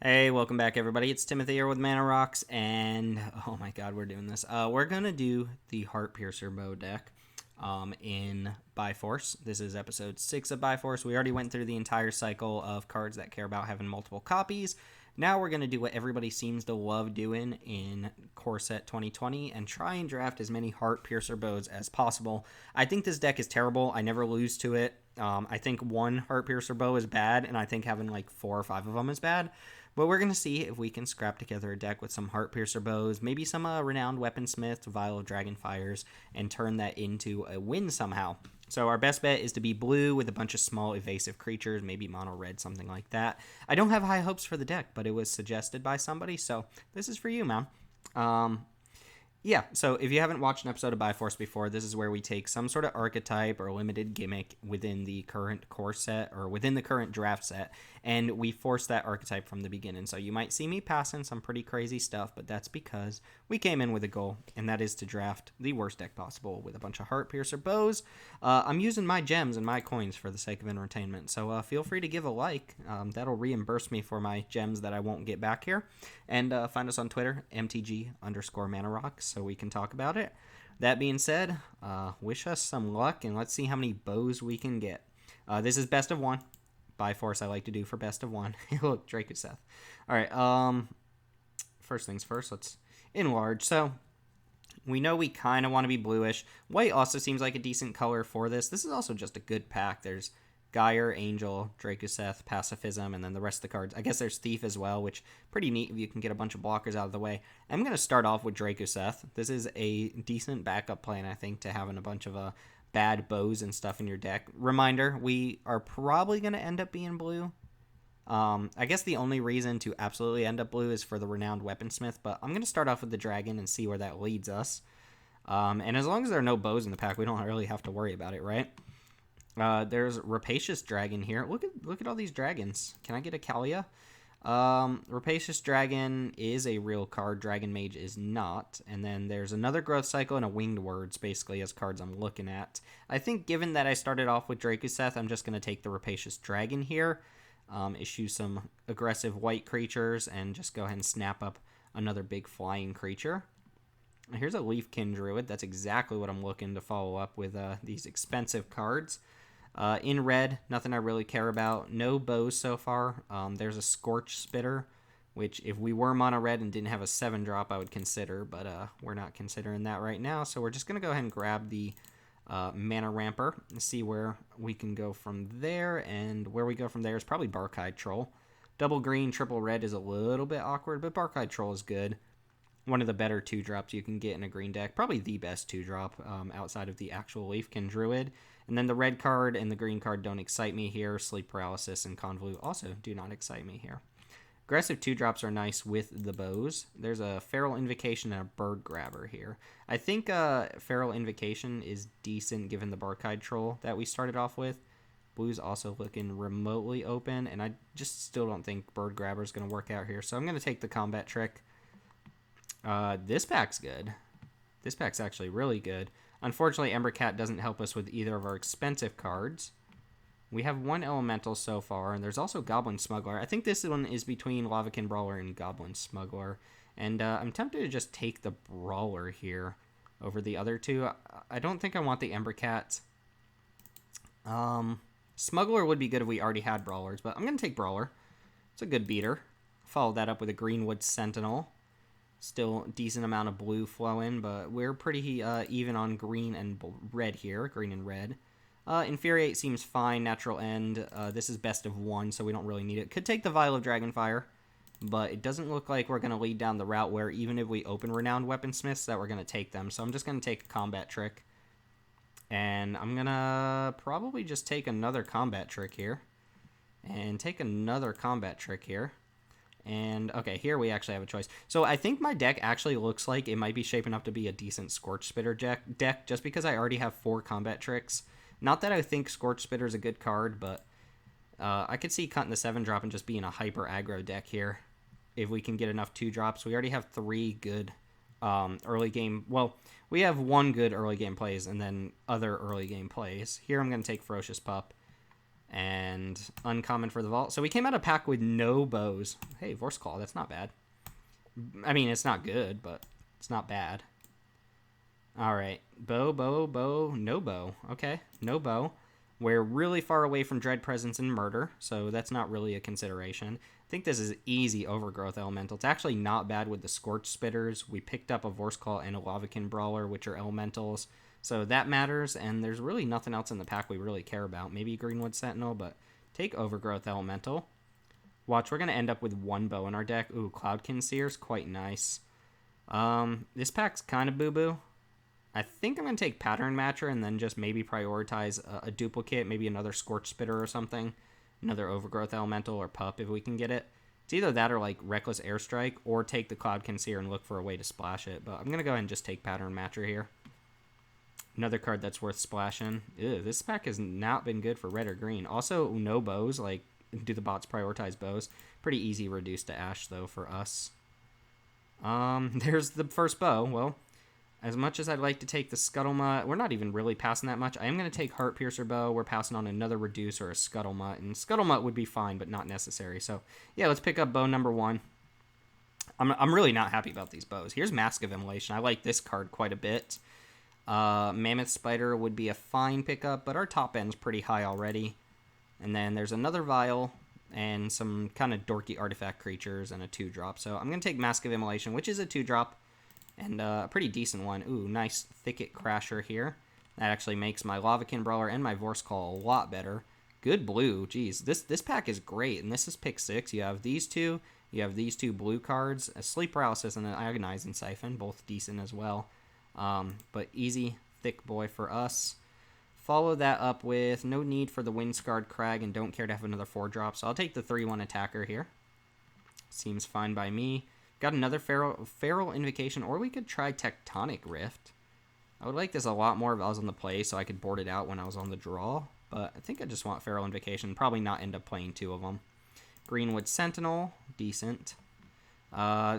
Hey, welcome back, everybody. It's Timothy here with Mana Rocks, and oh my god, we're doing this. We're gonna do the Heart-Piercer bow deck in Byforce. This is episode 6 of Byforce. We already went through the entire cycle of cards that care about having multiple copies. Now we're gonna do what everybody seems to love doing in Core Set 2020 and try and draft as many Heart-Piercer bows as possible. I think this deck is terrible. I never lose to it. I think one Heart-Piercer bow is bad, and I think having like 4 or 5 of them is bad. But we're going to see if we can scrap together a deck with some Heart-Piercer bows, maybe some Renowned Weaponsmith, Vial of Dragonfires, and turn that into a win somehow. So our best bet is to be blue with a bunch of small evasive creatures, maybe mono red, something like that. I don't have high hopes for the deck, but it was suggested by somebody, so this is for you, man. Yeah, so if you haven't watched an episode of Byforce before, this is where we take some sort of archetype or limited gimmick within the current core set or within the current draft set, and we force that archetype from the beginning. So you might see me passing some pretty crazy stuff, but that's because we came in with a goal, and that is to draft the worst deck possible with a bunch of Heart-Piercer bows. I'm using my gems and my coins for the sake of entertainment, so feel free to give a like. That'll reimburse me for my gems that I won't get back here. And find us on Twitter, MTG_ManaRocks, so we can talk about it. That being said, wish us some luck, and let's see how many bows we can get. This is best of one. Byforce I like to do for best of one. Look, Drakuseth. All right, first things first, let's enlarge. So we know we kind of want to be bluish. White also seems like a decent color for this. This is also just a good pack. There's Gyre, Angel, Drakuseth, Pacifism, and then the rest of the cards. I guess there's Thief as well, which pretty neat if you can get a bunch of blockers out of the way. I'm going to start off with Drakuseth. This is a decent backup plan, I think, to having a bunch of bad bows and stuff in your deck. Reminder, we are probably going to end up being blue. I guess the only reason to absolutely end up blue is for the Renowned Weaponsmith, but I'm going to start off with the Dragon and see where that leads us. And as long as there are no bows in the pack, we don't really have to worry about it, right? There's Rapacious Dragon here. Look at all these dragons. Can I get a Kalia? Rapacious Dragon is a real card. Dragon Mage is not. And then there's another Growth Cycle and a Winged Words, basically, as cards I'm looking at. I think given that I started off with Drakuseth, I'm just going to take the Rapacious Dragon here. Issue some aggressive white creatures, and just go ahead and snap up another big flying creature. Here's a Leafkin Druid. That's exactly what I'm looking to follow up with these expensive cards. In red, nothing I really care about. No bows so far. There's a Scorch Spitter, which if we were mono red and didn't have a 7-drop, I would consider, but we're not considering that right now. So we're just going to go ahead and grab the Mana Ramper and see where we can go from there. And where we go from there is probably Barkhide Troll. Double green, triple red is a little bit awkward, but Barkhide Troll is good. One of the better 2-drops you can get in a green deck. Probably the best 2-drop outside of the actual Leafkin Druid. And then the red card and the green card don't excite me here. Sleep Paralysis and Convolute also do not excite me here. Aggressive 2-drops are nice with the bows. There's a Feral Invocation and a Bird Grabber here. I think Feral Invocation is decent given the Barkhide Troll that we started off with. Blue's also looking remotely open, and I just still don't think Bird Grabber is going to work out here. So I'm going to take the Combat Trick. This pack's good. This pack's actually really good. Unfortunately, Embercat doesn't help us with either of our expensive cards. We have one Elemental so far, and there's also Goblin Smuggler. I think this one is between Lavakin Brawler and Goblin Smuggler. And I'm tempted to just take the Brawler here over the other two. I don't think I want the Embercat. Smuggler would be good if we already had Brawlers, but I'm going to take Brawler. It's a good beater. Follow that up with a Greenwood Sentinel. Still decent amount of blue flowing, but we're pretty even on green and red here. Green and red. Infuriate seems fine. Natural End. This is best of one, so we don't really need it. Could take the Vial of Dragonfire, but it doesn't look like we're going to lead down the route where even if we open Renowned Weaponsmiths, that we're going to take them. So I'm just going to take a Combat Trick. And I'm going to probably just take another Combat Trick here. And take another Combat Trick here. And, okay, here we actually have a choice. So I think my deck actually looks like it might be shaping up to be a decent Scorch Spitter deck, just because I already have 4 Combat Tricks. Not that I think Scorch Spitter is a good card, but I could see cutting the 7-drop and just being a hyper aggro deck here. If we can get enough 2-drops. We already have 3 good early game. Well, we have 1 good early game plays and then other early game plays. Here I'm going to take Ferocious Pup. And uncommon for the vault. So we came out of pack with no bows. Hey, Vorse Claw, that's not bad. I mean, it's not good, but it's not bad. All right, bow, no bow. Okay, no bow. We're really far away from Dread Presence and Murder, so that's not really a consideration. I think this is easy Overgrowth Elemental. It's actually not bad with the Scorch Spitters. We picked up a Vorse Claw and a Lavakin Brawler, which are elementals, so that matters, and there's really nothing else in the pack we really care about. Maybe Greenwood Sentinel, but take Overgrowth Elemental. Watch, we're going to end up with one bow in our deck. Ooh, Cloudkin Seer's quite nice. This pack's kind of boo-boo. I think I'm going to take Pattern Matcher and then just maybe prioritize a duplicate, maybe another Scorch Spitter or something. Another Overgrowth Elemental or Pup if we can get it. It's either that or like Reckless Airstrike or take the Cloudkin Seer and look for a way to splash it. But I'm going to go ahead and just take Pattern Matcher here. Another card that's worth splashing. Ew, this pack has not been good for red or green. Also, no bows. Like, do the bots prioritize bows? Pretty easy reduce to ash, though, for us. There's the first bow. Well, as much as I'd like to take the Scuttlemutt, we're not even really passing that much. I am going to take Heart-Piercer bow. We're passing on another Reduce or a Scuttlemutt, and Scuttlemutt would be fine, but not necessary. So, yeah, let's pick up bow number 1. I'm really not happy about these bows. Here's Mask of Immolation. I like this card quite a bit. Mammoth Spider would be a fine pickup, but our top end's pretty high already. And then there's another Vial and some kind of dorky artifact creatures and a 2-drop. So I'm going to take Mask of Immolation, which is a 2-drop. And a pretty decent one. Ooh, nice Thicket Crasher here. That actually makes my Lavakin Brawler and my Vorse Claw a lot better. Good blue. Jeez, this pack is great. And this is pick 6. You have these two. You have these 2 blue cards. A Sleep Paralysis and an Agonizing Siphon. Both decent as well. But easy, thick boy for us. Follow that up with no need for the Windscarred Crag and don't care to have another 4-drop. So I'll take the 3-1 attacker here. Seems fine by me. Got another Feral Invocation, or we could try Tectonic Rift. I would like this a lot more if I was on the play so I could board it out when I was on the draw. But I think I just want Feral Invocation. Probably not end up playing 2 of them. Greenwood Sentinel, decent.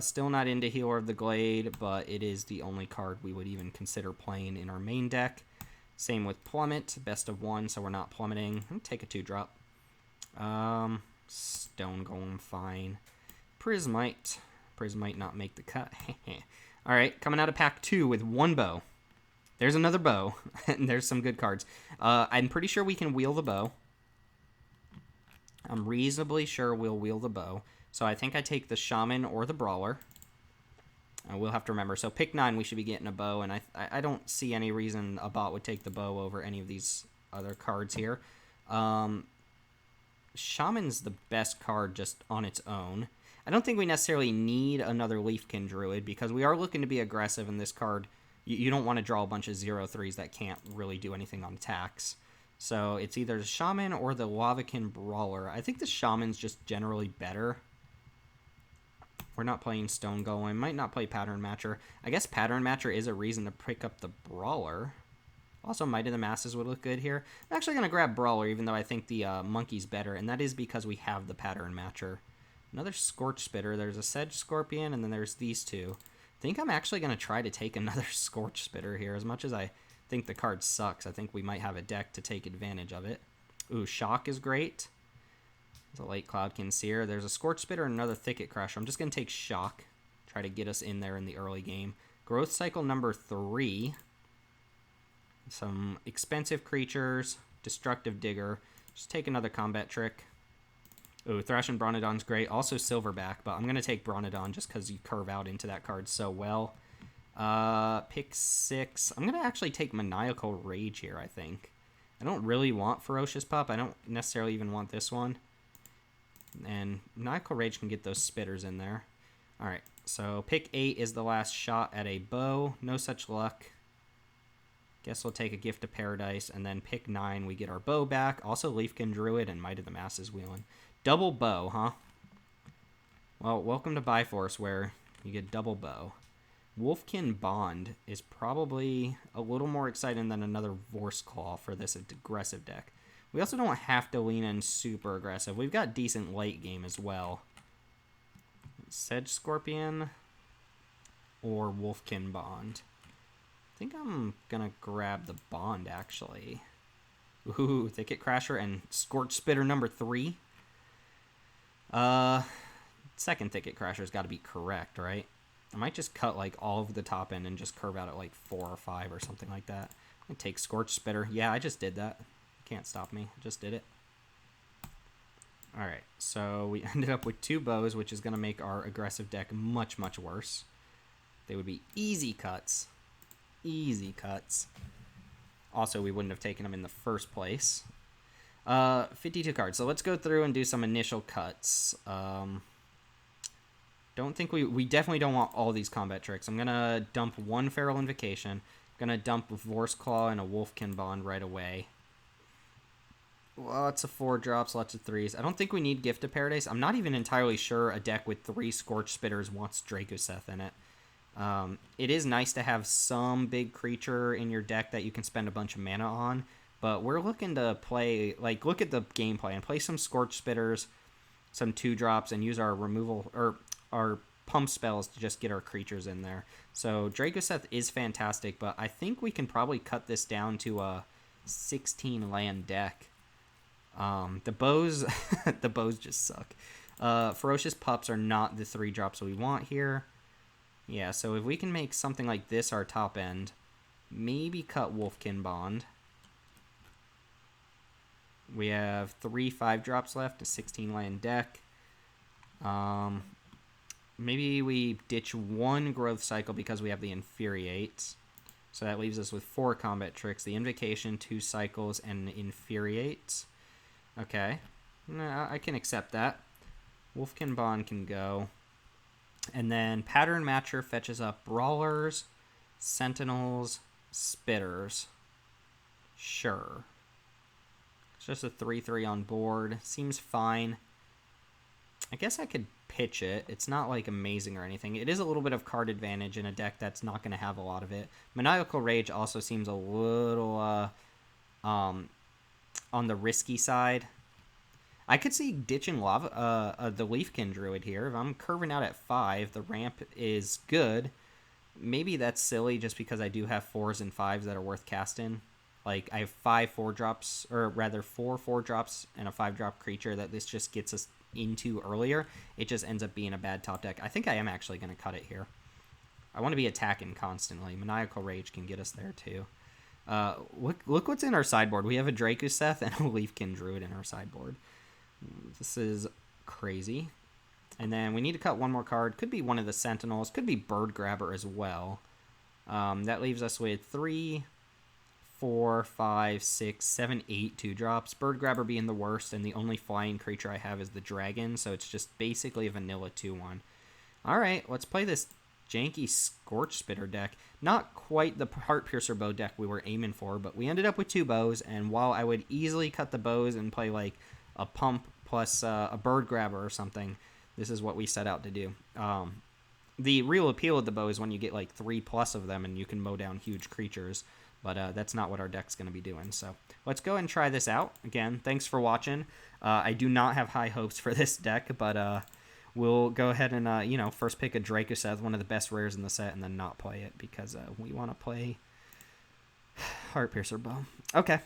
Still not into Healer of the Glade, but it is the only card we would even consider playing in our main deck. Same with Plummet, best of 1, so we're not plummeting. Take a 2-drop. Stone Golem, fine. Prismite. Prismite not make the cut. Alright, coming out of pack 2 with 1 bow. There's another bow, and there's some good cards. I'm pretty sure we can wheel the bow. I'm reasonably sure we'll wheel the bow. So I think I take the Shaman or the Brawler. We'll have to remember. So pick 9, we should be getting a bow, and I don't see any reason a bot would take the bow over any of these other cards here. Shaman's the best card just on its own. I don't think we necessarily need another Leafkin Druid because we are looking to be aggressive in this card. You don't want to draw a bunch of 0-3s that can't really do anything on attacks. So it's either the Shaman or the Lavakin Brawler. I think the Shaman's just generally better. We're not playing Stone Golem. Might not play Pattern Matcher. I guess Pattern Matcher is a reason to pick up the Brawler. Also, Might of the Masses would look good here. I'm actually going to grab Brawler, even though I think the Monkey's better, and that is because we have the Pattern Matcher. Another Scorch Spitter. There's a Sedge Scorpion, and then there's these 2. I think I'm actually going to try to take another Scorch Spitter here. As much as I think the card sucks, I think we might have a deck to take advantage of it. Ooh, Shock is great. There's a late Cloudkin Seer. There's a Scorch Spitter and another Thicket Crusher. I'm just going to take Shock. Try to get us in there in the early game. Growth Cycle number 3. Some expensive creatures. Destructive Digger. Just take another combat trick. Ooh, Thrash and Bronodon's great. Also Silverback, but I'm going to take Bronodon just because you curve out into that card so well. Pick 6. I'm going to actually take Maniacal Rage here, I think. I don't really want Ferocious Pup. I don't necessarily even want this one. And Maniacal Rage can get those spitters in there. Alright, so pick 8 is the last shot at a bow. No such luck. Guess we'll take a Gift of Paradise, and then pick 9, we get our bow back. Also Leafkin Druid and Might of the Masses wheeling. Double bow, huh? Well, welcome to Bifrost, where you get double bow. Wolfkin Bond is probably a little more exciting than another Vorse Claw for this aggressive deck. We also don't have to lean in super aggressive. We've got decent late game as well. Sedge Scorpion or Wolfkin Bond. I think I'm going to grab the Bond, actually. Ooh, Thicket Crasher and Scorch Spitter number 3. Second Thicket Crasher's got to be correct, right? I might just cut like all of the top end and just curve out at like 4 or 5 or something like that. I'm gonna take Scorch Spitter. Yeah, I just did that. Can't stop me. I just did it. Alright, so we ended up with 2 bows, which is going to make our aggressive deck much, much worse. They would be easy cuts. Easy cuts. Also, we wouldn't have taken them in the first place. 52 cards. So let's go through and do some initial cuts. Don't think we definitely don't want all these combat tricks. I'm going to dump 1 Feral Invocation. I'm going to dump a Vorse Claw and a Wolfkin Bond right away. Lots of 4-drops, lots of 3s. I don't think we need Gift of Paradise. I'm not even entirely sure a deck with 3 Scorch Spitters wants Dracoseth in it. It is nice to have some big creature in your deck that you can spend a bunch of mana on, but we're looking to play, like, look at the gameplay and play some Scorch Spitters, some 2-drops, and use our removal, or our pump spells to just get our creatures in there. So Dracoseth is fantastic, but I think we can probably cut this down to a 16 land deck. The bows, the bows just suck. Ferocious Pups are not the 3-drops we want here. Yeah, so if we can make something like this our top end, maybe cut Wolfkin Bond. We have 3 5-drops left, a 16 land deck. Maybe we ditch 1 Growth Cycle because we have the Infuriate. So that leaves us with 4 combat tricks, the Invocation, 2 cycles, and Infuriate. Okay, I can accept that. Wolfkin Bond can go. And then Pattern Matcher fetches up Brawlers, Sentinels, Spitters. Sure. It's just a 3/3 on board. Seems fine. I guess I could pitch it. It's not like amazing or anything. It is a little bit of card advantage in a deck that's not going to have a lot of it. Maniacal Rage also seems a little on the risky side. I could see ditching lava, the Leafkin Druid here. If I'm curving out at 5, the ramp is good. Maybe that's silly just because I do have 4s and 5s that are worth casting. Like, I have 5 4-drops, or rather 4 4-drops and a 5-drop creature that this just gets us into earlier. It just ends up being a bad top deck. I think I am actually going to cut it here. I want to be attacking constantly. Maniacal Rage can get us there too. Look what's in our sideboard. We have a Dracoseth and a Leafkin Druid in our sideboard. This is crazy. And then we need to cut 1 more card. Could be one of the Sentinels. Could be Bird Grabber as well. That leaves us with 3, 4, 5, 6, 7, 8 2-drops. Bird Grabber being the worst, and the only flying creature I have is the Dragon, so it's just basically a vanilla 2-1. Alright, let's play this janky Scorch Spitter deck. Not quite the Heart-Piercer bow deck we were aiming for, but we ended up with 2 bows, and while I would easily cut the bows and play like a pump plus a Bird Grabber or something, this is what we set out to do. The real appeal of the bow is when you get like 3+ of them and you can mow down huge creatures, but that's not what our deck's going to be doing. So let's go and try this out. Again, thanks for watching. I do not have high hopes for this deck, but we'll go ahead and first pick a Dracoseth, one of the best rares in the set, and then not play it because we want to play Heart-Piercer bow. Okay,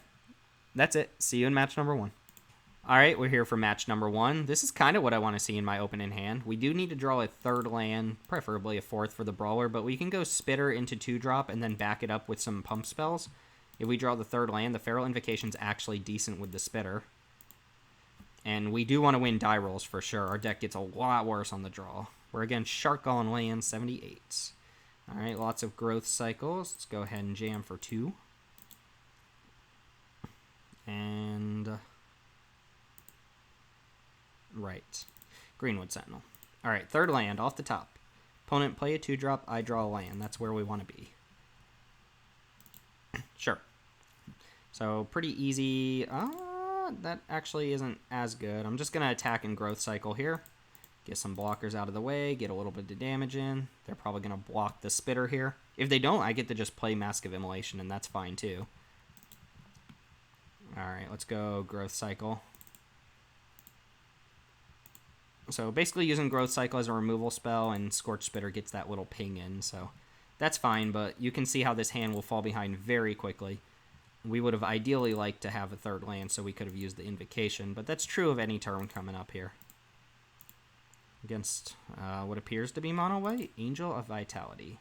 that's it. See you in match number 1. Alright, we're here for match number 1. This is kind of what I want to see in my opening hand. We do need to draw a 3rd land, preferably a 4th for the Brawler, but we can go Spitter into 2-drop and then back it up with some pump spells. If we draw the 3rd land, the Feral Invocation's actually decent with the Spitter. And we do want to win die rolls for sure. Our deck gets a lot worse on the draw. We're against Shark on land 78. Alright, lots of growth cycles. Let's go ahead and jam for 2. And right. Greenwood Sentinel. Alright, 3rd land off the top. Opponent play a 2-drop, I draw a land. That's where we want to be. Sure. So, pretty easy. That actually isn't as good. I'm just going to attack and growth cycle here. Get some blockers out of the way. Get a little bit of damage in. They're probably going to block the Spitter here. If they don't, I get to just play Mask of Immolation, and that's fine too. Alright, let's go growth cycle. So basically using Growth Cycle as a removal spell, and Scorch Spitter gets that little ping in, so that's fine, but you can see how this hand will fall behind very quickly. We would have ideally liked to have a third land so we could have used the Invocation, but that's true of any turn coming up here. Against what appears to be mono white, Angel of Vitality.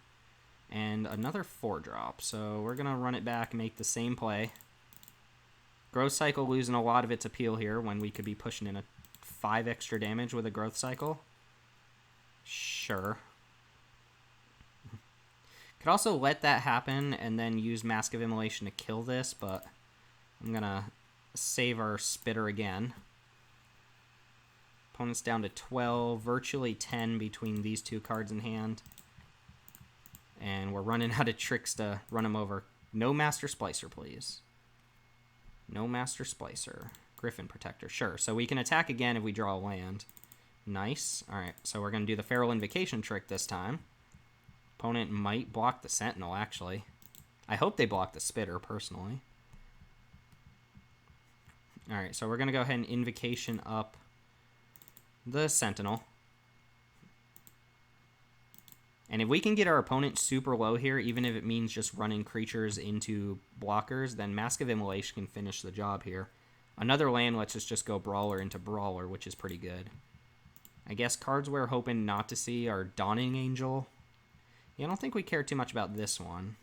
And another 4-drop, so we're going to run it back and make the same play. Growth Cycle losing a lot of its appeal here when we could be pushing in a 5 extra damage with a Growth Cycle. Sure. Could also let that happen and then use Mask of Immolation to kill this, but I'm going to save our Spitter again. Opponent's down to 12, virtually 10 between these two cards in hand. And we're running out of tricks to run them over. No Master Splicer, please. No Master Splicer. Griffin Protector, sure. So we can attack again if we draw a land. Nice. Alright, so we're going to do the Feral Invocation trick this time. Opponent might block the Sentinel, actually. I hope they block the Spitter, personally. Alright, so we're going to go ahead and Invocation up the Sentinel. And if we can get our opponent super low here, even if it means just running creatures into blockers, then Mask of Immolation can finish the job here. Another land lets us just go Brawler into Brawler, which is pretty good. I guess cards we're hoping not to see are Dawning Angel. Yeah, I don't think we care too much about this one.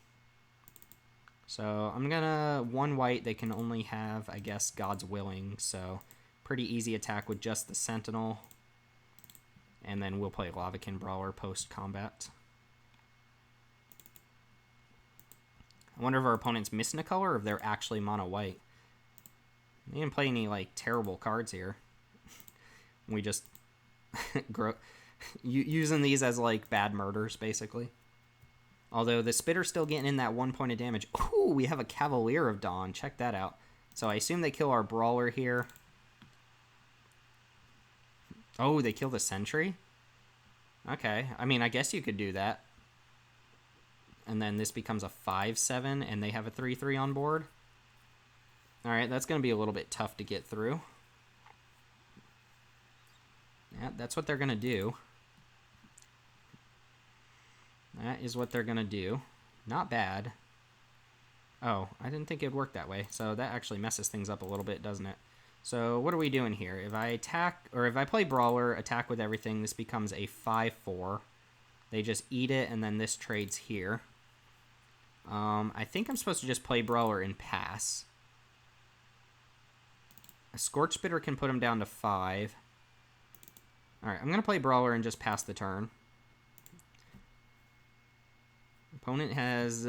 So I'm going to 1 white. They can only have, I guess, God's Willing. So pretty easy attack with just the Sentinel. And then we'll play Lavakin Brawler post-combat. I wonder if our opponent's missing a color or if they're actually mono-white. They didn't play any, like, terrible cards here. We just using these as, like, bad murders, basically. Although the Spitter's still getting in that 1 point of damage. Ooh, we have a Cavalier of Dawn. Check that out. So I assume they kill our Brawler here. Oh, they kill the Sentry? Okay. I mean, I guess you could do that. And then this becomes a 5/7, and they have a 3/3 on board. Alright, that's going to be a little bit tough to get through. Yeah, that's what they're going to do. That is what they're going to do. Not bad. Oh, I didn't think it would work that way. So that actually messes things up a little bit, doesn't it? So what are we doing here? If I attack, or if I play Brawler, attack with everything, this becomes a 5/4. They just eat it, and then this trades here. I think I'm supposed to just play Brawler and pass. A Scorch Spitter can put him down to 5. Alright, I'm going to play Brawler and just pass the turn. Opponent has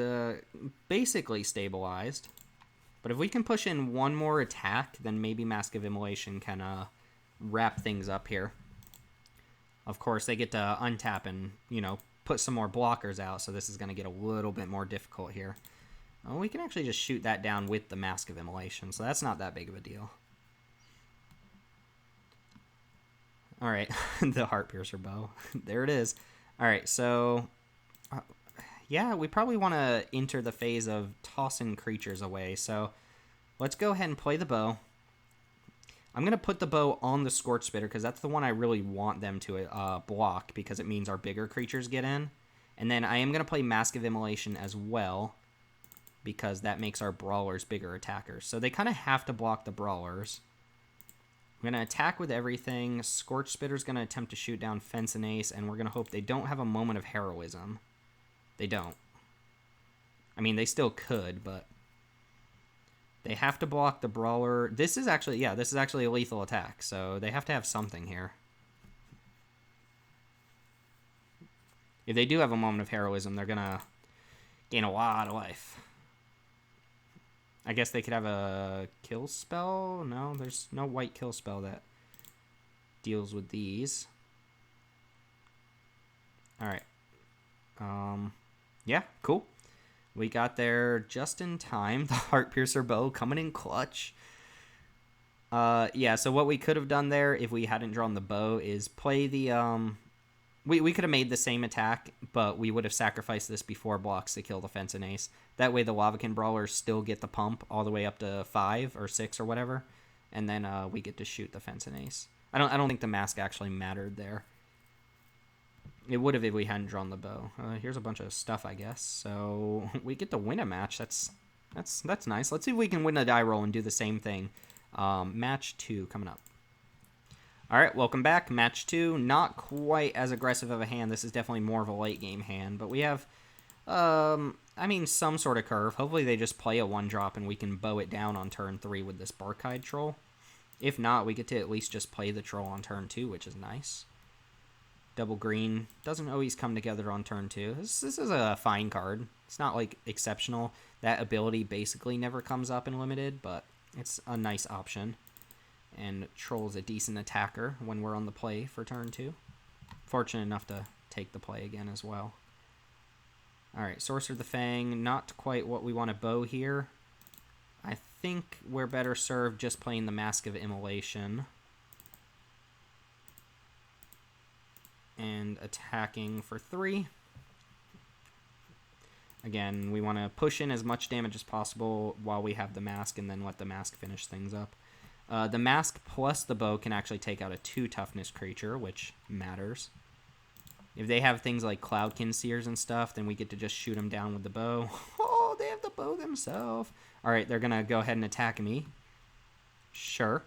basically stabilized. But if we can push in 1 more attack, then maybe Mask of Immolation can wrap things up here. Of course, they get to untap and, you know, put some more blockers out, so this is going to get a little bit more difficult here. Well, we can actually just shoot that down with the Mask of Immolation, so that's not that big of a deal. Alright, the Heart-Piercer bow. There it is. Alright, so yeah, we probably want to enter the phase of tossing creatures away, so let's go ahead and play the bow. I'm going to put the bow on the Scorch Spitter because that's the one I really want them to block because it means our bigger creatures get in. And then I am going to play Mask of Immolation as well because that makes our Brawlers bigger attackers. So they kind of have to block the Brawlers. I'm going to attack with everything. Scorch Spitter's going to attempt to shoot down Fence and Ace, and we're going to hope they don't have a moment of heroism. They don't. I mean, they still could, but they have to block the Brawler. This is actually, yeah, this is actually a lethal attack, so they have to have something here. If they do have a moment of heroism, they're going to gain a lot of life. I guess they could have a kill spell. No, there's no white kill spell that deals with these. Alright. Yeah, cool. We got there just in time. The Heart-Piercer bow coming in clutch. Yeah, so what we could have done there if we hadn't drawn the bow is play the... We could have made the same attack, but we would have sacrificed this before blocks to kill the Fence and Ace. That way the Lavakin Brawlers still get the pump all the way up to 5 or 6 or whatever. And then we get to shoot the Fence and Ace. I don't think the mask actually mattered there. It would have if we hadn't drawn the bow. Here's a bunch of stuff, I guess. So we get to win a match. That's That's nice. Let's see if we can win a die roll and do the same thing. Match 2 coming up. All right, welcome back. Match 2. Not quite as aggressive of a hand. This is definitely more of a late game hand, but we have, some sort of curve. Hopefully they just play a 1-drop and we can bow it down on turn 3 with this Barkide Troll. If not, we get to at least just play the Troll on turn 2, which is nice. Double green doesn't always come together on turn 2. This is a fine card. It's not like exceptional. That ability basically never comes up in limited, but it's a nice option. And Troll's a decent attacker when we're on the play for turn 2. Fortunate enough to take the play again as well. Alright, Sorcerer the Fang, not quite what we want to bow here. I think we're better served just playing the Mask of Immolation. And attacking for 3. Again, we want to push in as much damage as possible while we have the mask and then let the mask finish things up. The mask plus the bow can actually take out a 2 toughness creature, which matters. If they have things like Cloudkin Seers and stuff, then we get to just shoot them down with the bow. Oh, they have the bow themselves. Alright, they're going to go ahead and attack me. Sure.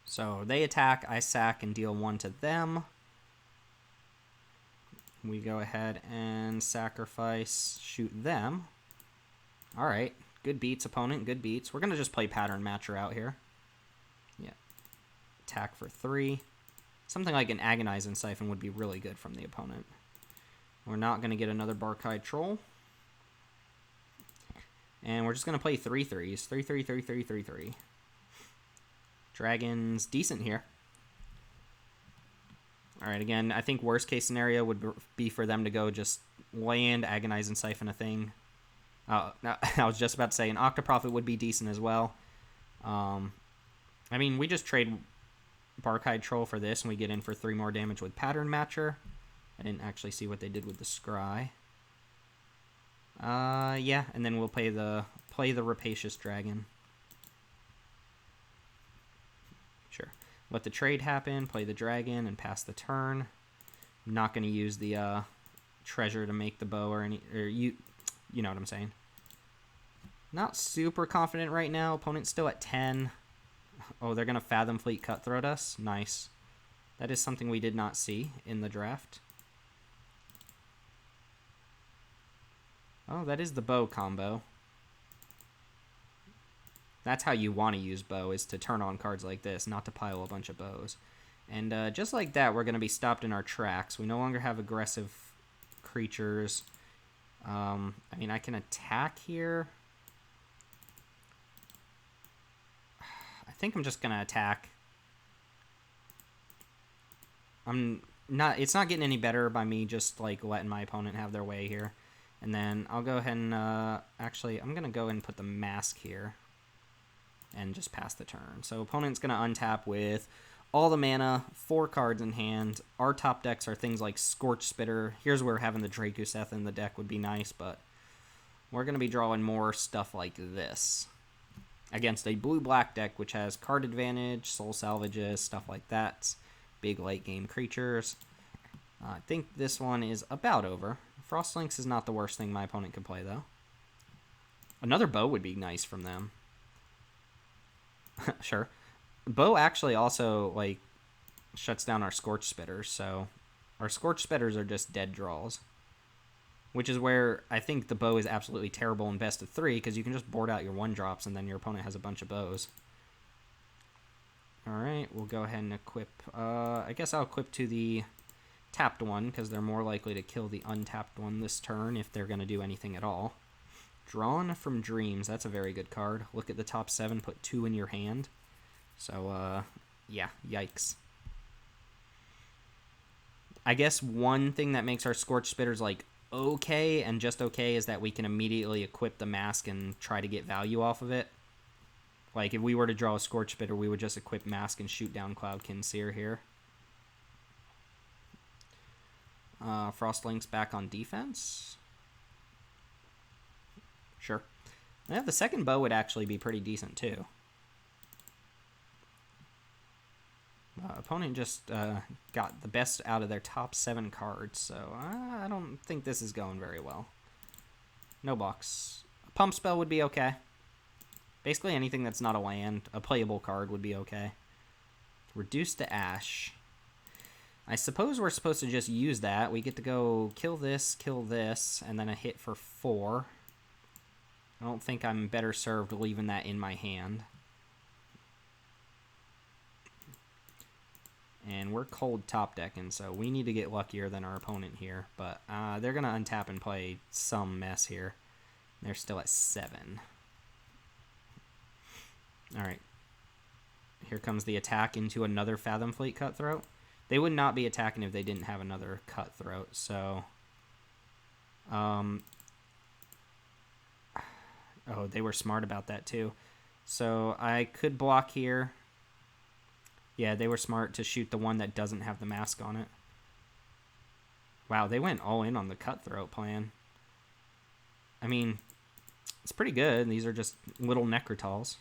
So they attack, I sack, and deal 1 to them. We go ahead and sacrifice, shoot them. Alright, good beats, opponent, good beats. We're going to just play Pattern Matcher out here. Yeah. Attack for 3. Something like an Agonizing Siphon would be really good from the opponent. We're not going to get another Barkide Troll. And we're just going to play 3 3s. 3 3 3 3 3 3. Dragon's decent here. Alright, again, I think worst case scenario would be for them to go just land, Agonize, and Siphon a thing. I was just about to say an Octoprophet would be decent as well. We just trade Barkide Troll for this, and we get in for 3 more damage with Pattern Matcher. I didn't actually see what they did with the Scry. Yeah, and then we'll play the Rapacious Dragon. Sure. Let the trade happen, play the dragon, and pass the turn. I'm not going to use the treasure to make the bow you know what I'm saying. Not super confident right now. Opponent's still at 10. Oh, they're going to Fathom Fleet Cutthroat us. Nice. That is something we did not see in the draft. Oh, that is the bow combo. That's how you want to use bow, is to turn on cards like this, not to pile a bunch of bows. And just like that, we're going to be stopped in our tracks. We no longer have aggressive creatures. I can attack here. I think I'm just going to attack. It's not getting any better by me just like letting my opponent have their way here. And then I'll go ahead and actually I'm going to go ahead and put the mask here and just pass the turn. So opponent's going to untap with all the mana, 4 cards in hand. Our top decks are things like Scorch Spitter. Here's where having the Drakuseth in the deck would be nice, but we're going to be drawing more stuff like this against a blue-black deck, which has card advantage, soul salvages, stuff like that. Big late-game creatures. I think this one is about over. Frostlinks is not the worst thing my opponent could play, though. Another bow would be nice from them. Sure. Bow actually also, shuts down our Scorch Spitters, so our Scorch Spitters are just dead draws. Which is where I think the bow is absolutely terrible in best of 3, because you can just board out your 1-drops and then your opponent has a bunch of bows. Alright, we'll go ahead and equip. I guess I'll equip to the tapped one, because they're more likely to kill the untapped one this turn if they're going to do anything at all. Drawn from Dreams, that's a very good card. Look at the top 7, put 2 in your hand. So, yeah, yikes. I guess one thing that makes our Scorch Spitters, okay and just okay is that we can immediately equip the mask and try to get value off of it. Like, if we were to draw a Scorch Spitter, we would just equip mask and shoot down Cloudkin Seer here. Frostlink's back on defense. Sure. Yeah, the second bow would actually be pretty decent, too. Opponent just got the best out of their top 7 cards, so I don't think this is going very well. No box. Pump spell would be okay. Basically anything that's not a land, a playable card would be okay. Reduce to ash. I suppose we're supposed to just use that. We get to go kill this, and then a hit for 4. I don't think I'm better served leaving that in my hand. And we're cold top decking, so we need to get luckier than our opponent here. But they're going to untap and play some mess here. They're still at 7. Alright. Here comes the attack into another Fathom Fleet Cutthroat. They would not be attacking if they didn't have another Cutthroat, so... oh, they were smart about that too. So I could block here. Yeah, they were smart to shoot the one that doesn't have the mask on it. Wow, they went all in on the Cutthroat plan. I mean, it's pretty good. These are just little Necrotals.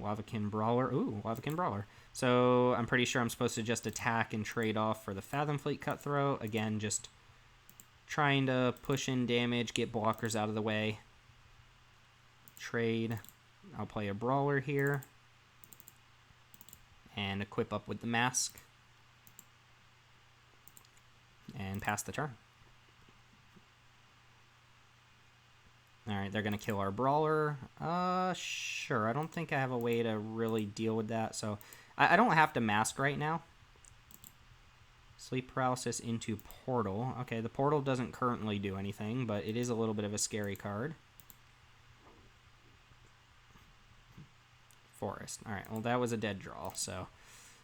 Lavakin Brawler. Ooh, Lavakin Brawler. So I'm pretty sure I'm supposed to just attack and trade off for the Fathom Fleet Cutthroat. Again, just trying to push in damage, get blockers out of the way. Trade. I'll play a Brawler here. And equip up with the mask. And pass the turn. Alright, they're going to kill our Brawler. Sure. I don't think I have a way to really deal with that. So, I don't have to mask right now. Sleep Paralysis into Portal. Okay, the Portal doesn't currently do anything, but it is a little bit of a scary card. Forest. Alright, well that was a dead draw, so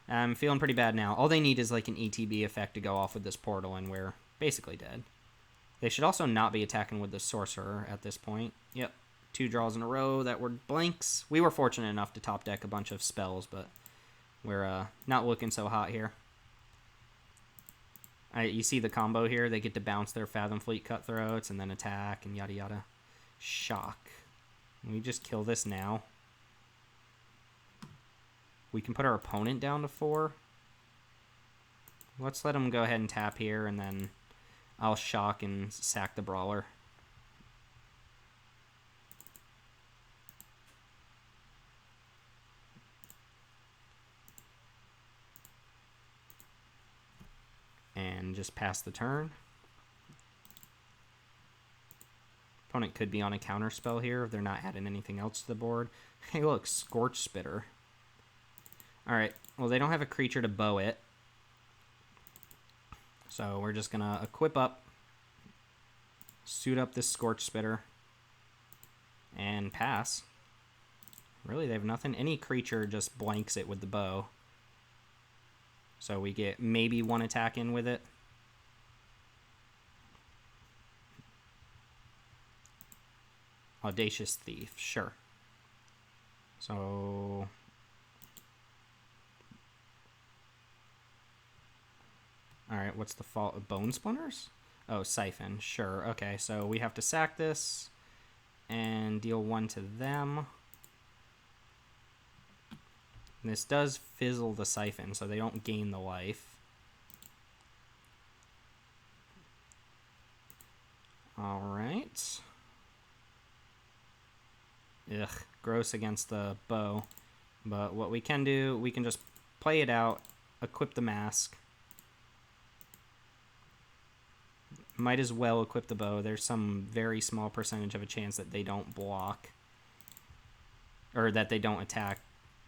I'm feeling pretty bad now. All they need is like an ETB effect to go off with this Portal, and we're basically dead. They should also not be attacking with the Sorcerer at this point. Yep, 2 draws in a row that were blanks. We were fortunate enough to top deck a bunch of spells, but we're not looking so hot here. You see the combo here? They get to bounce their Fathom Fleet Cutthroats and then attack and yada yada. Shock. We just kill this now. We can put our opponent down to 4. Let's let them go ahead and tap here, and then I'll shock and sack the Brawler. And just pass the turn. Opponent could be on a counter spell here if they're not adding anything else to the board. Hey look, Scorch Spitter. Alright, well they don't have a creature to bow it. So we're just gonna equip up, suit up this Scorch Spitter, and pass. Really, they have nothing. Any creature just blanks it with the bow. So we get maybe 1 attack in with it. Audacious Thief, sure. So... Alright, what's the fault? Bone Splinters? Oh, Siphon, sure. Okay, so we have to sack this and deal 1 to them. And this does fizzle the Siphon, so they don't gain the life. Alright. Ugh, gross against the bow. But what we can do, we can just play it out, equip the mask. Might as well equip the bow. There's some very small percentage of a chance that they don't block. Or that they don't attack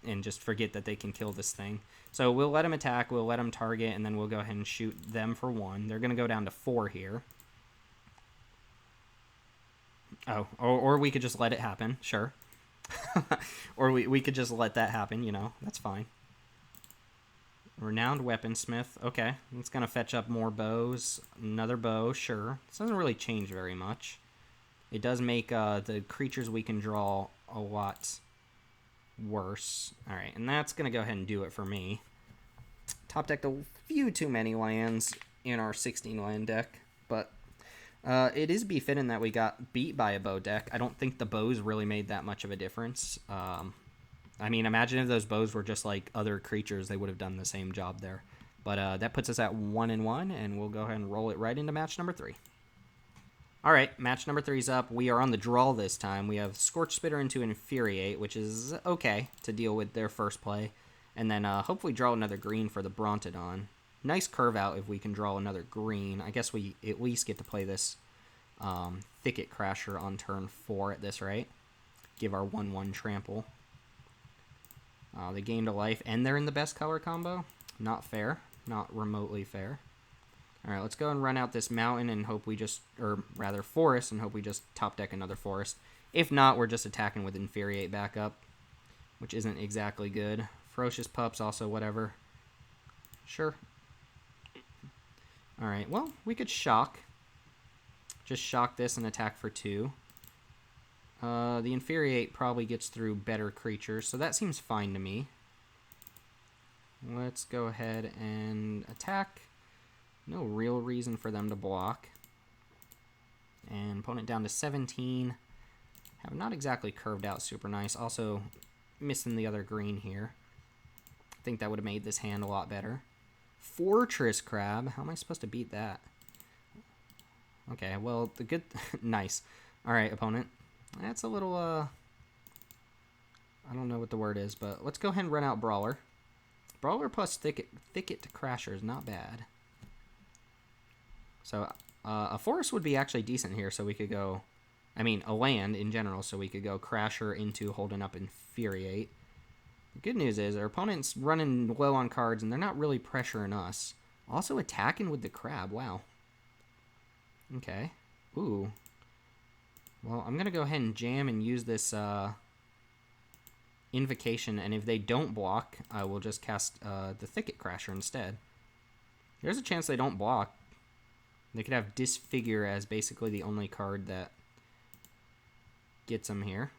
and just forget that they can kill this thing. So we'll let them attack, we'll let them target, and then we'll go ahead and shoot them for 1. They're going to go down to 4 here. Oh, or we could just let it happen, sure. Or we could just let that happen, you know, that's fine. Renowned Weaponsmith, okay. It's going to fetch up more bows. Another bow, sure. This doesn't really change very much. It does make the creatures we can draw a lot worse. Alright, and that's going to go ahead and do it for me. Top decked a few too many lands in our 16 land deck, but it is befitting that we got beat by a bow deck. I don't think the bows really made that much of a difference. I mean, imagine if those bows were just like other creatures, they would have done the same job there. But that puts us at 1-1, and we'll go ahead and roll it right into match number 3. All right, match number 3's up. We are on the draw this time. We have Scorch Spitter into Infuriate, which is okay to deal with their first play. And then hopefully draw another green for the Brontodon. Nice curve out if we can draw another green. I guess we at least get to play this Thicket Crasher on turn 4 at this rate. Give our 1/1 trample. They gained a life, and they're in the best color combo. Not fair. Not remotely fair. Alright, let's go and run out this mountain and hope we just, or rather forest, and hope we just top deck another forest. If not, we're just attacking with Infuriate backup, which isn't exactly good. Ferocious Pups, also whatever. Sure. Alright, well, we could shock. Just shock this and attack for 2. The Infuriate probably gets through better creatures, so that seems fine to me. Let's go ahead and attack. No real reason for them to block. And opponent down to 17. Have not exactly curved out super nice. Also missing the other green here. I think that would have made this hand a lot better. Fortress Crab. How am I supposed to beat that? Okay, well, the good... nice. Alright, opponent. That's a little, I don't know what the word is, but let's go ahead and run out Brawler. Brawler plus Thicket Crasher is not bad. So, a forest would be actually decent here, so we could go... I mean, a land in general, so we could go Crasher into holding up Infuriate. The good news is, our opponent's running low on cards, and they're not really pressuring us. Also attacking with the crab, wow. Okay. Ooh. Well, I'm going to go ahead and jam and use this Invocation, and if they don't block, I will just cast the Thicket Crasher instead. There's a chance they don't block. They could have Disfigure as basically the only card that gets them here.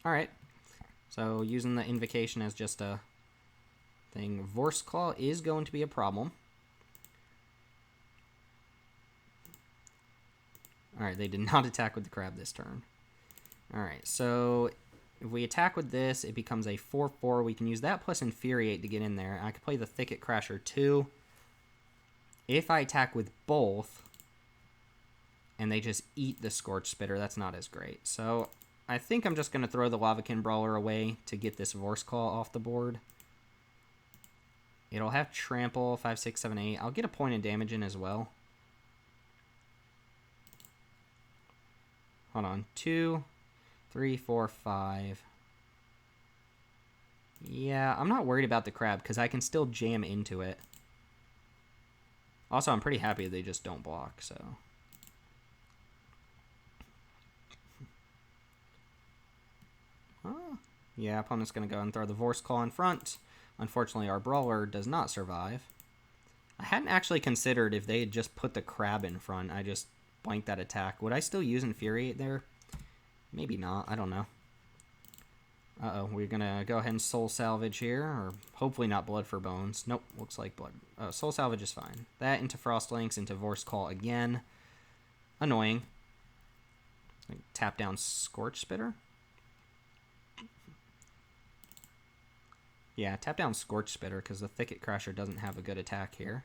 Alright. So, using the Invocation as just a thing. Vorse Claw is going to be a problem. Alright, they did not attack with the crab this turn. Alright, so if we attack with this, it becomes a 4/4. We can use that plus Infuriate to get in there. I could play the Thicket Crasher too. If I attack with both, and they just eat the Scorch Spitter, that's not as great. So I think I'm just going to throw the Lavakin Brawler away to get this Vorse Claw off the board. It'll have Trample, 5, 6, 7, 8. I'll get a point of damage in as well. Hold on. 2, 3, 4, 5. Yeah, I'm not worried about the crab because I can still jam into it. Also, I'm pretty happy they just don't block, so... Oh, yeah, opponent's going to go and throw the Vorse Claw in front. Unfortunately, our Brawler does not survive. I hadn't actually considered if they had just put the crab in front. I just blanked that attack. Would I still use Infuriate there? Maybe not. I don't know. Uh-oh, we're going to go ahead and Soul Salvage here, or hopefully not Blood for Bones. Nope, looks like Blood. Soul Salvage is fine. That into Frostlinks, into Vorse Claw again. Annoying. Tap down Scorch Spitter. Yeah, tap down Scorch Spitter because the Thicket Crasher doesn't have a good attack here.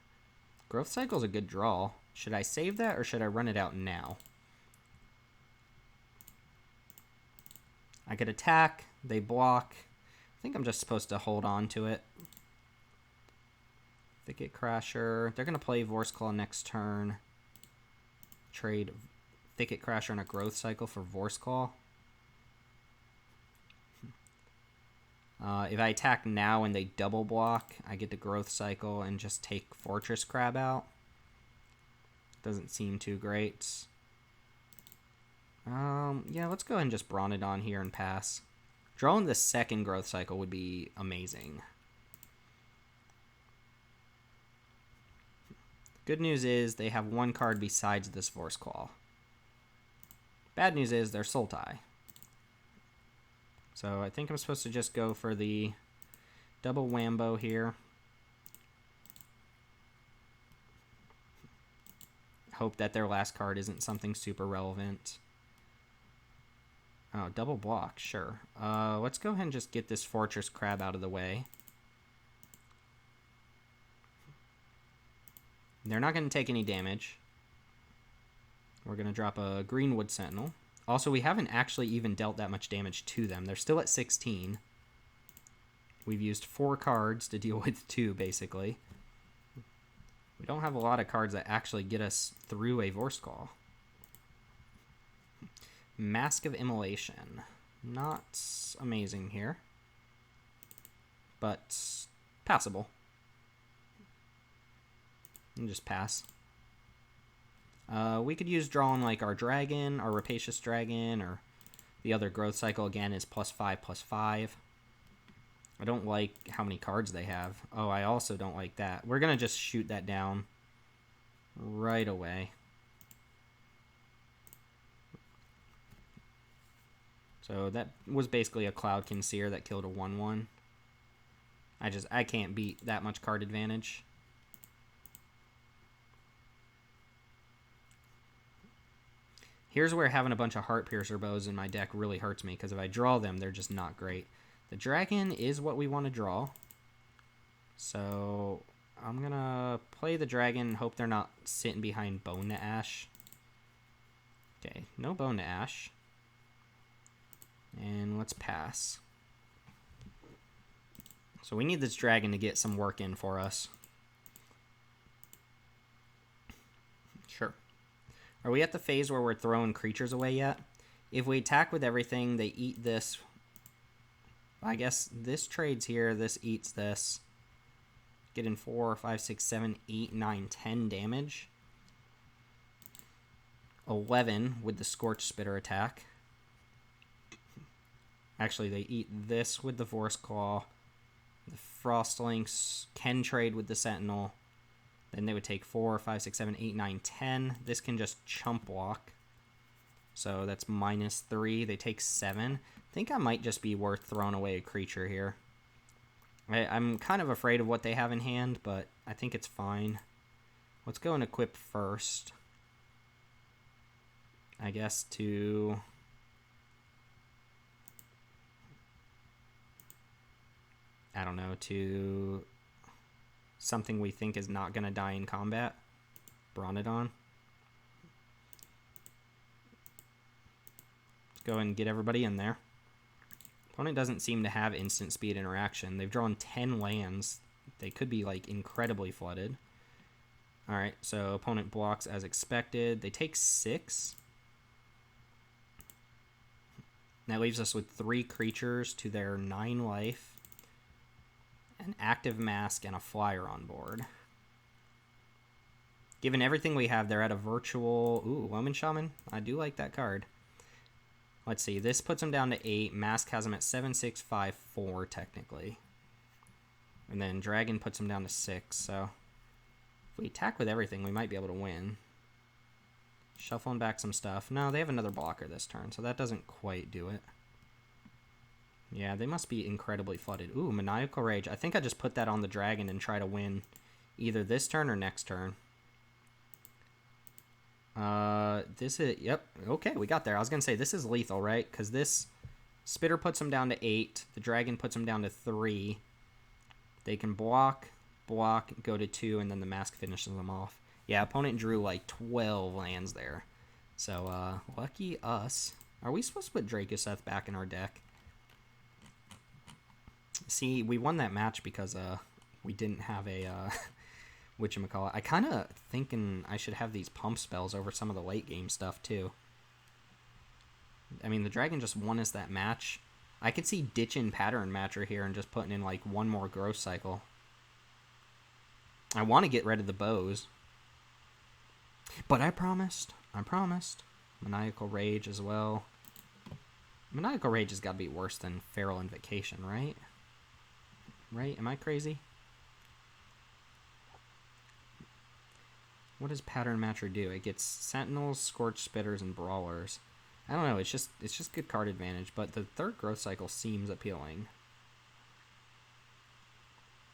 Growth Cycle is a good draw. Should I save that or should I run it out now? I could attack. They block. I think I'm just supposed to hold on to it. Thicket Crasher. They're going to play Vorse Claw next turn. Trade Thicket Crasher and a Growth Cycle for Vorse Claw. If I attack now and they double block, I get the Growth Cycle and just take Fortress Crab out. Doesn't seem too great. Yeah, let's go ahead and just Brontodon here and pass. Drawing the second Growth Cycle would be amazing. Good news is they have one card besides this Vorse Claw. Bad news is they're Sultai. So I think I'm supposed to just go for the double Wambo here. Hope that their last card isn't something super relevant. Oh, double block, sure. Let's go ahead and just get this Fortress Crab out of the way. They're not going to take any damage. We're going to drop a Greenwood Sentinel. Also, we haven't actually even dealt that much damage to them. They're still at 16. We've used 4 cards to deal with 2, basically. We don't have a lot of cards that actually get us through a Vorskal. Mask of Immolation. Not amazing here, but passable. And just pass. We could use drawing like our dragon, our Rapacious Dragon, or the other growth cycle again is +5/+5. I don't like how many cards they have. Oh, I also don't like that. We're going to just shoot that down right away. So that was basically a Cloudkin Seer that killed a 1/1. I can't beat that much card advantage. Here's where having a bunch of Heart-Piercer bows in my deck really hurts me, because if I draw them, they're just not great. The dragon is what we want to draw. So I'm going to play the dragon and hope they're not sitting behind Bone to Ash. Okay, no Bone to Ash. And let's pass. So we need this dragon to get some work in for us. Sure. Are we at the phase where we're throwing creatures away yet? If we attack with everything, they eat this. I guess this trades here, this eats this. Getting 4, 5, 6, 7, 8, 9, 10 damage. 11 with the Scorch Spitter attack. Actually, they eat this with the Force Claw. The Frostlinks can trade with the Sentinel. Then they would take 4, 5, 6, 7, 8, 9, 10. This can just chump block. So that's -3. They take 7. I think I might just be worth throwing away a creature here. I'm kind of afraid of what they have in hand, but I think it's fine. Let's go and equip first. I guess to... I don't know, to something we think is not going to die in combat. Bronodon. Let's go and get everybody in there. Opponent doesn't seem to have instant speed interaction. They've drawn 10 lands. They could be like incredibly flooded. Alright, so opponent blocks as expected. They take 6. That leaves us with 3 creatures to their 9 life. An active mask and a flyer on board. Given everything we have, they're at a virtual... Ooh, Woman Shaman. I do like that card. Let's see. This puts them down to 8. Mask has them at 7, 6, 5, 4, technically. And then Dragon puts them down to 6. So if we attack with everything, we might be able to win. Shuffling back some stuff. No, they have another blocker this turn, so that doesn't quite do it. Yeah, they must be incredibly flooded. Ooh, Maniacal Rage. I think I just put that on the dragon and try to win either this turn or next turn. This is... Yep. Okay, we got there. I was going to say, this is lethal, right? Because this Spitter puts them down to 8. The dragon puts them down to 3. They can block, go to 2, and then the mask finishes them off. Yeah, opponent drew like 12 lands there. So, lucky us. Are we supposed to put Dracoseth back in our deck? See, we won that match because we didn't have a whatchamacallit. I kind of thinking I should have these pump spells over some of the late game stuff too. I mean, the dragon just won us that match. I could see ditching Pattern Matcher here and just putting in like one more growth cycle. I want to get rid of the bows. But I promised. Maniacal Rage as well. Maniacal Rage has got to be worse than Feral Invocation, right? Right? Am I crazy? What does Pattern Matcher do? It gets Sentinels, Scorched Spitters, and Brawlers. I don't know. It's just good card advantage, but the third growth cycle seems appealing.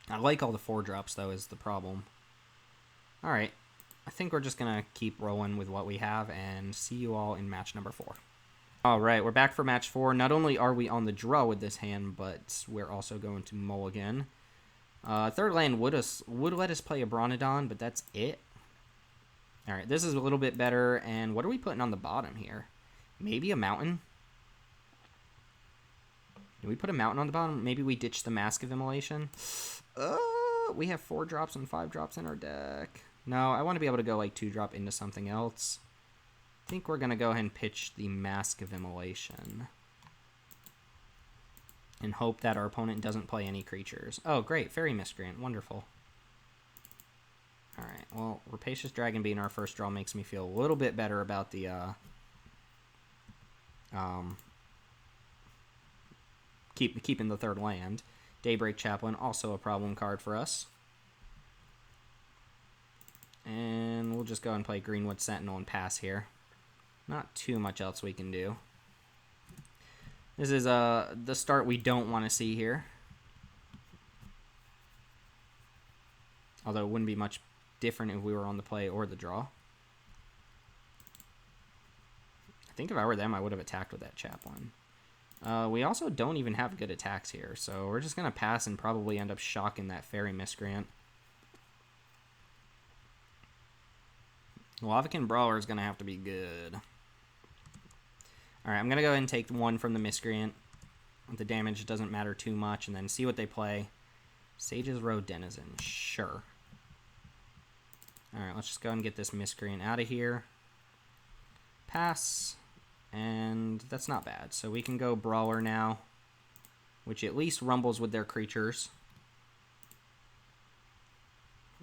I like all the 4-drops, though, is the problem. Alright. I think we're just going to keep rolling with what we have and see you all in match number 4. Alright, we're back for match 4. Not only are we on the draw with this hand, but we're also going to mulligan. Third land would let us play a Bronodon, but that's it. All right, this is a little bit better. And what are we putting on the bottom here? Maybe a mountain? Do we put a mountain on the bottom? Maybe we ditch the Mask of Immolation? We have 4 drops and 5 drops in our deck. No, I want to be able to go like 2-drop into something else. I think we're going to go ahead and pitch the Mask of Immolation. And hope that our opponent doesn't play any creatures. Oh, great. Fairy Miscreant. Wonderful. Alright, well, Rapacious Dragon being our first draw makes me feel a little bit better about the, keeping the 3rd land. Daybreak Chaplain, also a problem card for us. And we'll just go and play Greenwood Sentinel and pass here. Not too much else we can do. This is the start we don't want to see here. Although it wouldn't be much different if we were on the play or the draw. I think if I were them, I would have attacked with that Chaplain. We also don't even have good attacks here, so we're just going to pass and probably end up shocking that Fairy Miscreant. Lavakin Brawler is going to have to be good. Alright, I'm going to go ahead and take 1 from the Miscreant. The damage doesn't matter too much, and then see what they play. Sage's Road Denizen, sure. Alright, let's just go ahead and get this Miscreant out of here. Pass. And that's not bad. So we can go Brawler now, which at least rumbles with their creatures.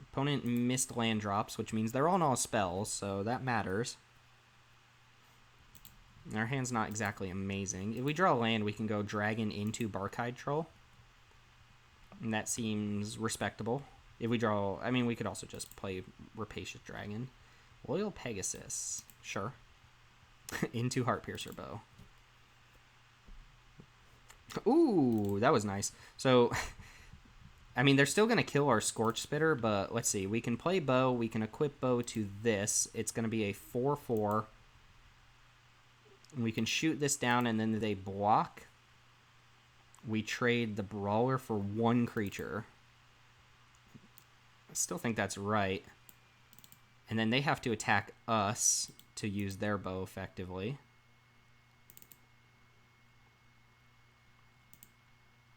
Opponent missed land drops, which means they're on all spells, so that matters. Our hand's not exactly amazing. If we draw a land, we can go Dragon into Barkhide Troll. And that seems respectable. If we draw... I mean, we could also just play Rapacious Dragon. Loyal Pegasus. Sure. Into Heart-Piercer bow. Ooh, that was nice. So, I mean, they're still going to kill our Scorch Spitter, but let's see. We can play bow. We can equip bow to this. It's going to be a 4/4. We can shoot this down, and then they block. We trade the Brawler for 1 creature. I still think that's right. And then they have to attack us to use their bow effectively.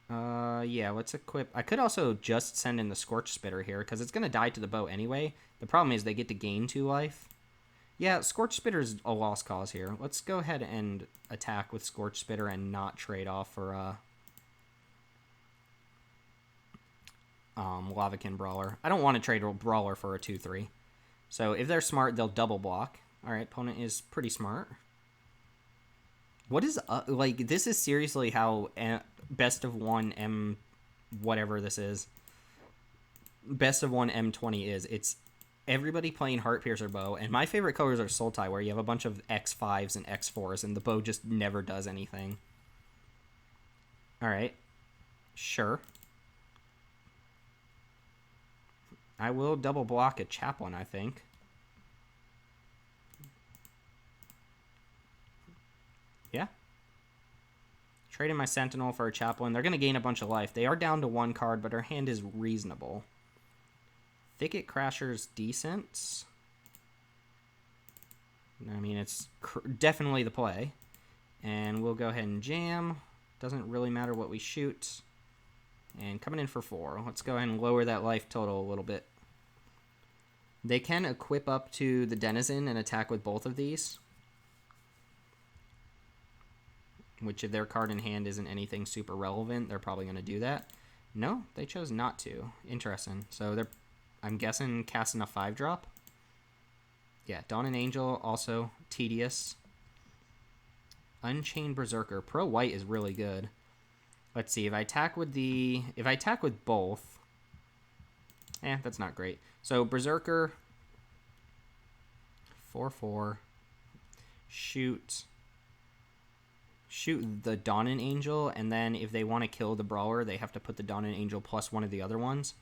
Yeah, let's equip... I could also just send in the Scorch Spitter here, because it's going to die to the bow anyway. The problem is they get to gain 2 life. Yeah, Scorch Spitter's a lost cause here. Let's go ahead and attack with Scorch Spitter and not trade off for Lavakin Brawler. I don't want to trade a Brawler for a 2/3. So if they're smart, they'll double block. Alright, opponent is pretty smart. What is... like, this is seriously how best of 1 M... whatever this is. Best of 1 M20 is. It's everybody playing Heart-Piercer bow, and my favorite colors are Sultai, where you have a bunch of X5s and X4s, and the bow just never does anything. Alright. Sure. I will double block a Chaplain, I think. Yeah. Trading my Sentinel for a Chaplain. They're going to gain a bunch of life. They are down to 1 card, but our hand is reasonable. Thicket Crasher's decent. I mean, it's definitely the play. And we'll go ahead and jam. Doesn't really matter what we shoot. And coming in for 4. Let's go ahead and lower that life total a little bit. They can equip up to the Denizen and attack with both of these. Which, if their card in hand isn't anything super relevant, they're probably going to do that. No, they chose not to. Interesting. So they're, I'm guessing, casting a 5-drop. Yeah, Dawn and Angel, also tedious. Unchained Berserker. Pro White is really good. Let's see, if I attack with the... If I attack with both... that's not great. So, Berserker... 4/4. Shoot the Dawn and Angel, and then if they want to kill the Brawler, they have to put the Dawn and Angel plus one of the other ones.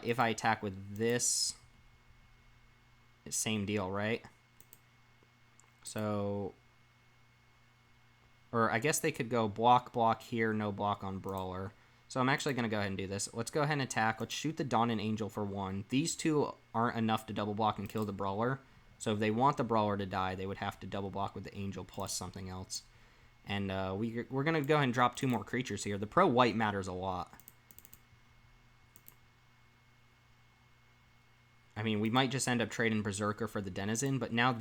If I attack with this... Same deal, right? So... Or I guess they could go block, block here, no block on Brawler. So I'm actually going to go ahead and do this. Let's go ahead and attack. Let's shoot the Dawn and Angel for 1. These 2 aren't enough to double block and kill the Brawler. So if they want the Brawler to die, they would have to double block with the Angel plus something else. And we're going to go ahead and drop 2 more creatures here. The pro white matters a lot. I mean, we might just end up trading Berserker for the Denizen, but now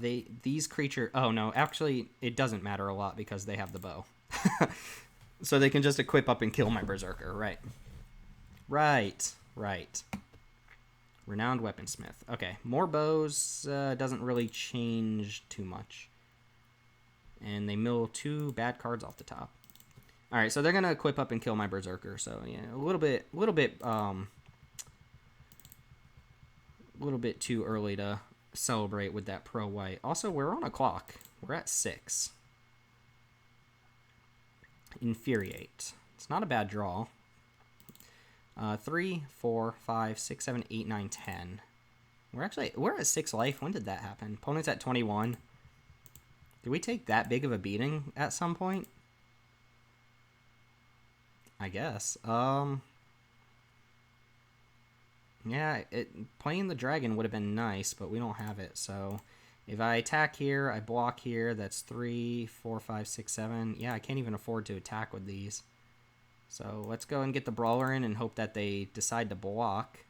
these creatures... Oh, no, actually, it doesn't matter a lot because they have the bow. So they can just equip up and kill my Berserker, right. Right. Renowned Weaponsmith. Okay, more bows doesn't really change too much. And they mill 2 bad cards off the top. Alright, so they're going to equip up and kill my Berserker, so yeah, a little bit too early to celebrate with that pro white. Also, we're on a clock. We're at 6. Infuriate. It's not a bad draw. 3, 4, 5, 6, 7, 8, 9, 10. We're at 6 life. When did that happen? Opponent's at 21. Did we take that big of a beating at some point? I guess. Yeah, playing the dragon would have been nice, but we don't have it. So if I attack here, I block here. That's 3, 4, 5, 6, 7. Yeah, I can't even afford to attack with these. So let's go and get the Brawler in and hope that they decide to block.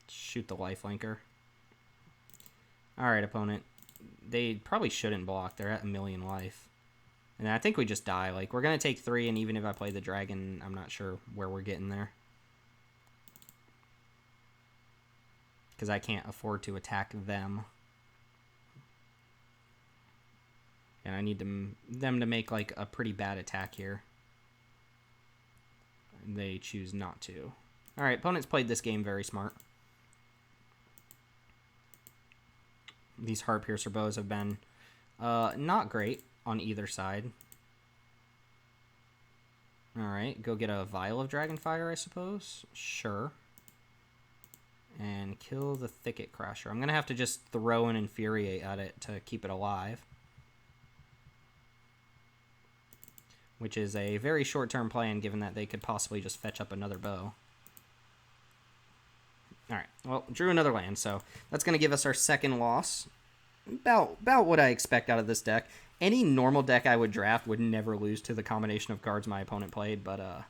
Shoot the lifelinker. Alright, opponent. They probably shouldn't block. They're at 1,000,000 life. And I think we just die. Like, we're going to take 3, and even if I play the dragon, I'm not sure where we're getting there. Because I can't afford to attack them. And I need them to make, like, a pretty bad attack here. And they choose not to. Alright, opponents played this game very smart. These Heart-Piercer bows have been not great on either side. Alright, go get a Vial of Dragonfire, I suppose. Sure. And kill the Thicket Crasher. I'm going to have to just throw an Infuriate at it to keep it alive. Which is a very short-term plan, given that they could possibly just fetch up another bow. Alright, well, drew another land, so that's going to give us our second loss. About what I expect out of this deck. Any normal deck I would draft would never lose to the combination of cards my opponent played, but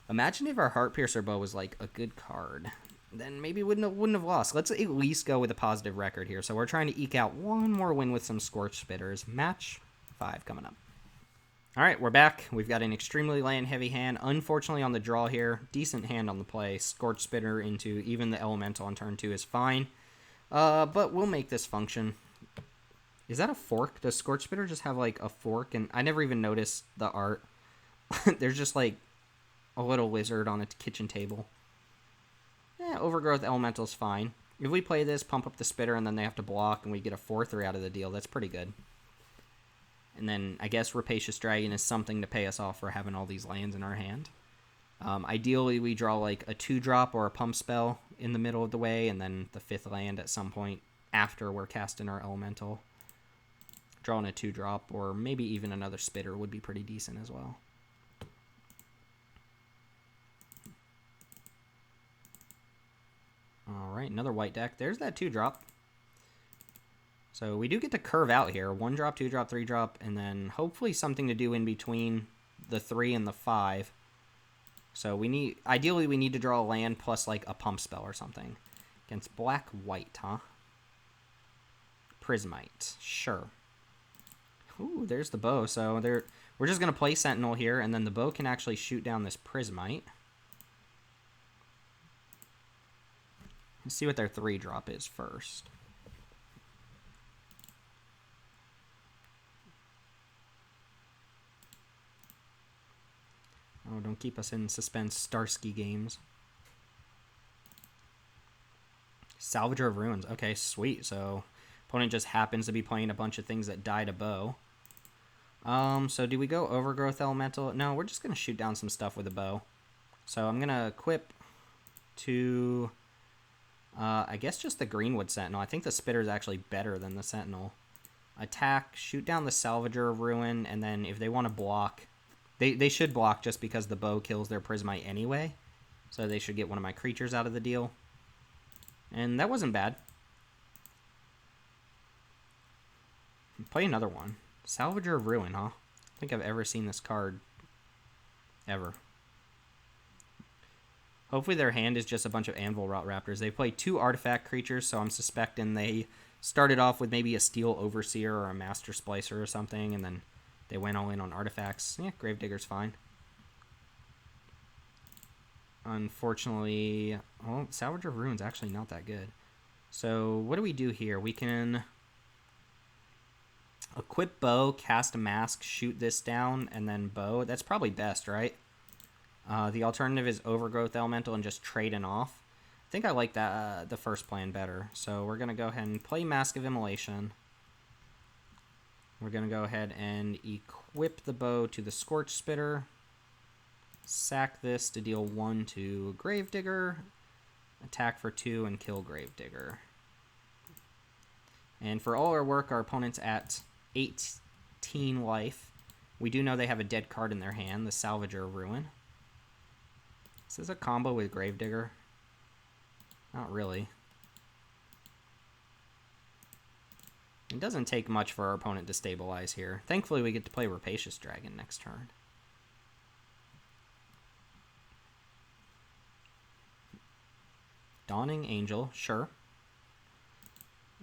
imagine if our Heart-Piercer bow was like a good card. Then maybe wouldn't have lost. Let's at least go with a positive record here. So we're trying to eke out one more win with some Scorched Spitters. Match 5 coming up. Alright, we're back. We've got an extremely land-heavy hand. Unfortunately on the draw here, decent hand on the play. Scorched Spitter into even the Elemental on turn 2 is fine. But we'll make this function. Is that a fork? Does Scorched Spitter just have, like, a fork? And I never even noticed the art. There's just, like, a little lizard on a kitchen table. Yeah, Overgrowth Elemental's fine. If we play this, pump up the Spitter, and then they have to block, and we get a 4/3 out of the deal, that's pretty good. And then, I guess Rapacious Dragon is something to pay us off for having all these lands in our hand. Ideally, we draw, like, a 2-drop or a pump spell in the middle of the way, and then the 5th land at some point after we're casting our Elemental. Drawing a 2-drop, or maybe even another Spitter would be pretty decent as well. Alright, another white deck. There's that 2-drop. So we do get to curve out here. 1-drop, 2-drop, 3-drop, and then hopefully something to do in between the 3 and the 5. So ideally we need to draw a land plus like a pump spell or something. Against black-white, huh? Prismite. Sure. Ooh, there's the bow. So we're just going to play Sentinel here, and then the bow can actually shoot down this Prismite. Let's see what their 3-drop is first. Oh, don't keep us in suspense, Starsky games. Salvager of Ruins. Okay, sweet. So, opponent just happens to be playing a bunch of things that die to bow. So do we go Overgrowth Elemental? No, we're just going to shoot down some stuff with a bow. So I'm going to equip to, I guess just the Greenwood Sentinel. I think the Spitter is actually better than the Sentinel. attack, shoot down the Salvager of Ruin, and then if they want to block, they should block just because the bow kills their Prismite anyway. So they should get one of my creatures out of the deal. And that wasn't bad. Play another one. Salvager of Ruin, huh? I don't think I've ever seen this card. Ever. Hopefully their hand is just a bunch of Anvil Rot Raptors. They play 2 artifact creatures, so I'm suspecting they started off with maybe a Steel Overseer or a Master Splicer or something, and then they went all in on artifacts. Yeah, Gravedigger's fine. Unfortunately, well, Salvager of Ruin's actually not that good. So what do we do here? We can equip bow, cast a mask, shoot this down, and then bow. That's probably best, right? The alternative is Overgrowth Elemental and just trading off. I think I like that the first plan better. So we're going to go ahead and play Mask of Immolation. We're going to go ahead and equip the bow to the Scorch Spitter. Sack this to deal 1 to Gravedigger. Attack for 2 and kill Gravedigger. And for all our work, our opponent's at 18 life. We do know they have a dead card in their hand, the Salvager of Ruin. Is this a combo with Gravedigger? Not really. It doesn't take much for our opponent to stabilize here. Thankfully, we get to play Rapacious Dragon next turn. Dawning Angel, sure.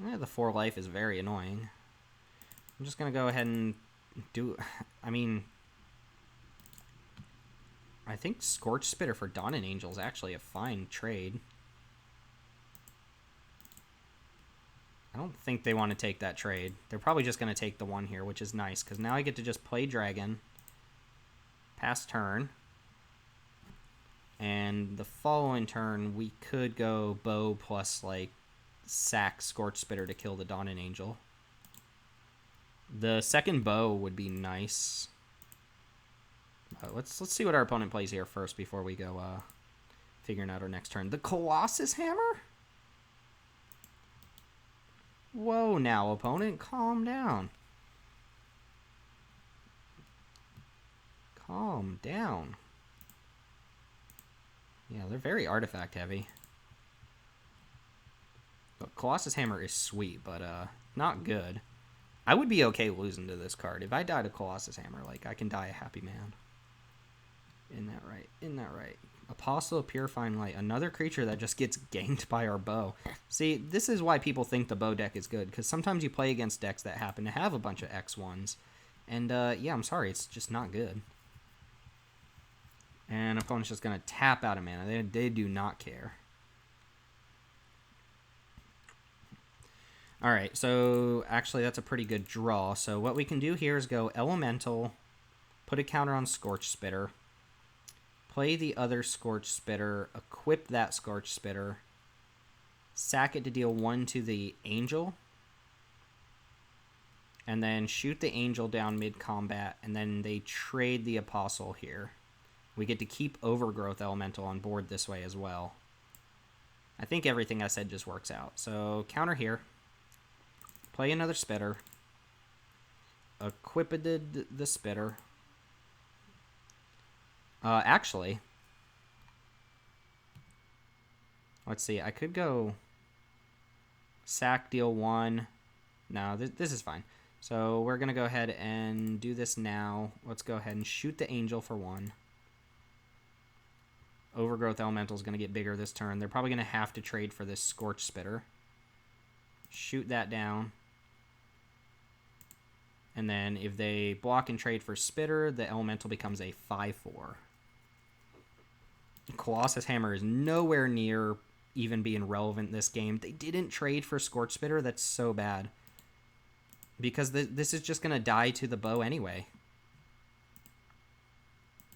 Yeah, the 4 life is very annoying. I'm just going to go ahead and do... I mean... I think Scorch Spitter for Dawning Angel is actually a fine trade. I don't think they want to take that trade. They're probably just going to take the 1 here, which is nice, because now I get to just play Dragon, pass turn, and the following turn we could go bow plus, like, sack Scorch Spitter to kill the Dawning Angel. The second bow would be nice. Let's see what our opponent plays here first before we go figuring out our next turn. The Colossus Hammer? Whoa now, opponent. Calm down. Calm down. Yeah, they're very artifact heavy. But Colossus Hammer is sweet, but not good. I would be okay losing to this card. If I died to Colossus Hammer, like, I can die a happy man. Isn't that right? Isn't that right? Apostle of Purifying Light. Another creature that just gets ganked by our bow. See, this is why people think the bow deck is good. Because sometimes you play against decks that happen to have a bunch of X1s. And, yeah, I'm sorry. It's just not good. And opponent's just going to tap out of mana. They do not care. Alright, so actually that's a pretty good draw. So what we can do here is go Elemental, put a counter on Scorch Spitter, play the other Scorch Spitter, equip that Scorch Spitter, sack it to deal 1 to the Angel, and then shoot the Angel down mid-combat, and then they trade the Apostle here. We get to keep Overgrowth Elemental on board this way as well. I think everything I said just works out. So counter here. Play another Spitter. Equipped the Spitter. Actually, let's see. I could go sack, deal 1. No, this is fine. So we're going to go ahead and do this now. Let's go ahead and shoot the Angel for 1. Overgrowth Elemental is going to get bigger this turn. They're probably going to have to trade for this Scorch Spitter. Shoot that down. And then if they block and trade for Spitter, the Elemental becomes a 5-4. Colossus Hammer is nowhere near even being relevant in this game. They didn't trade for Scorch Spitter. That's so bad. Because this is just going to die to the bow anyway.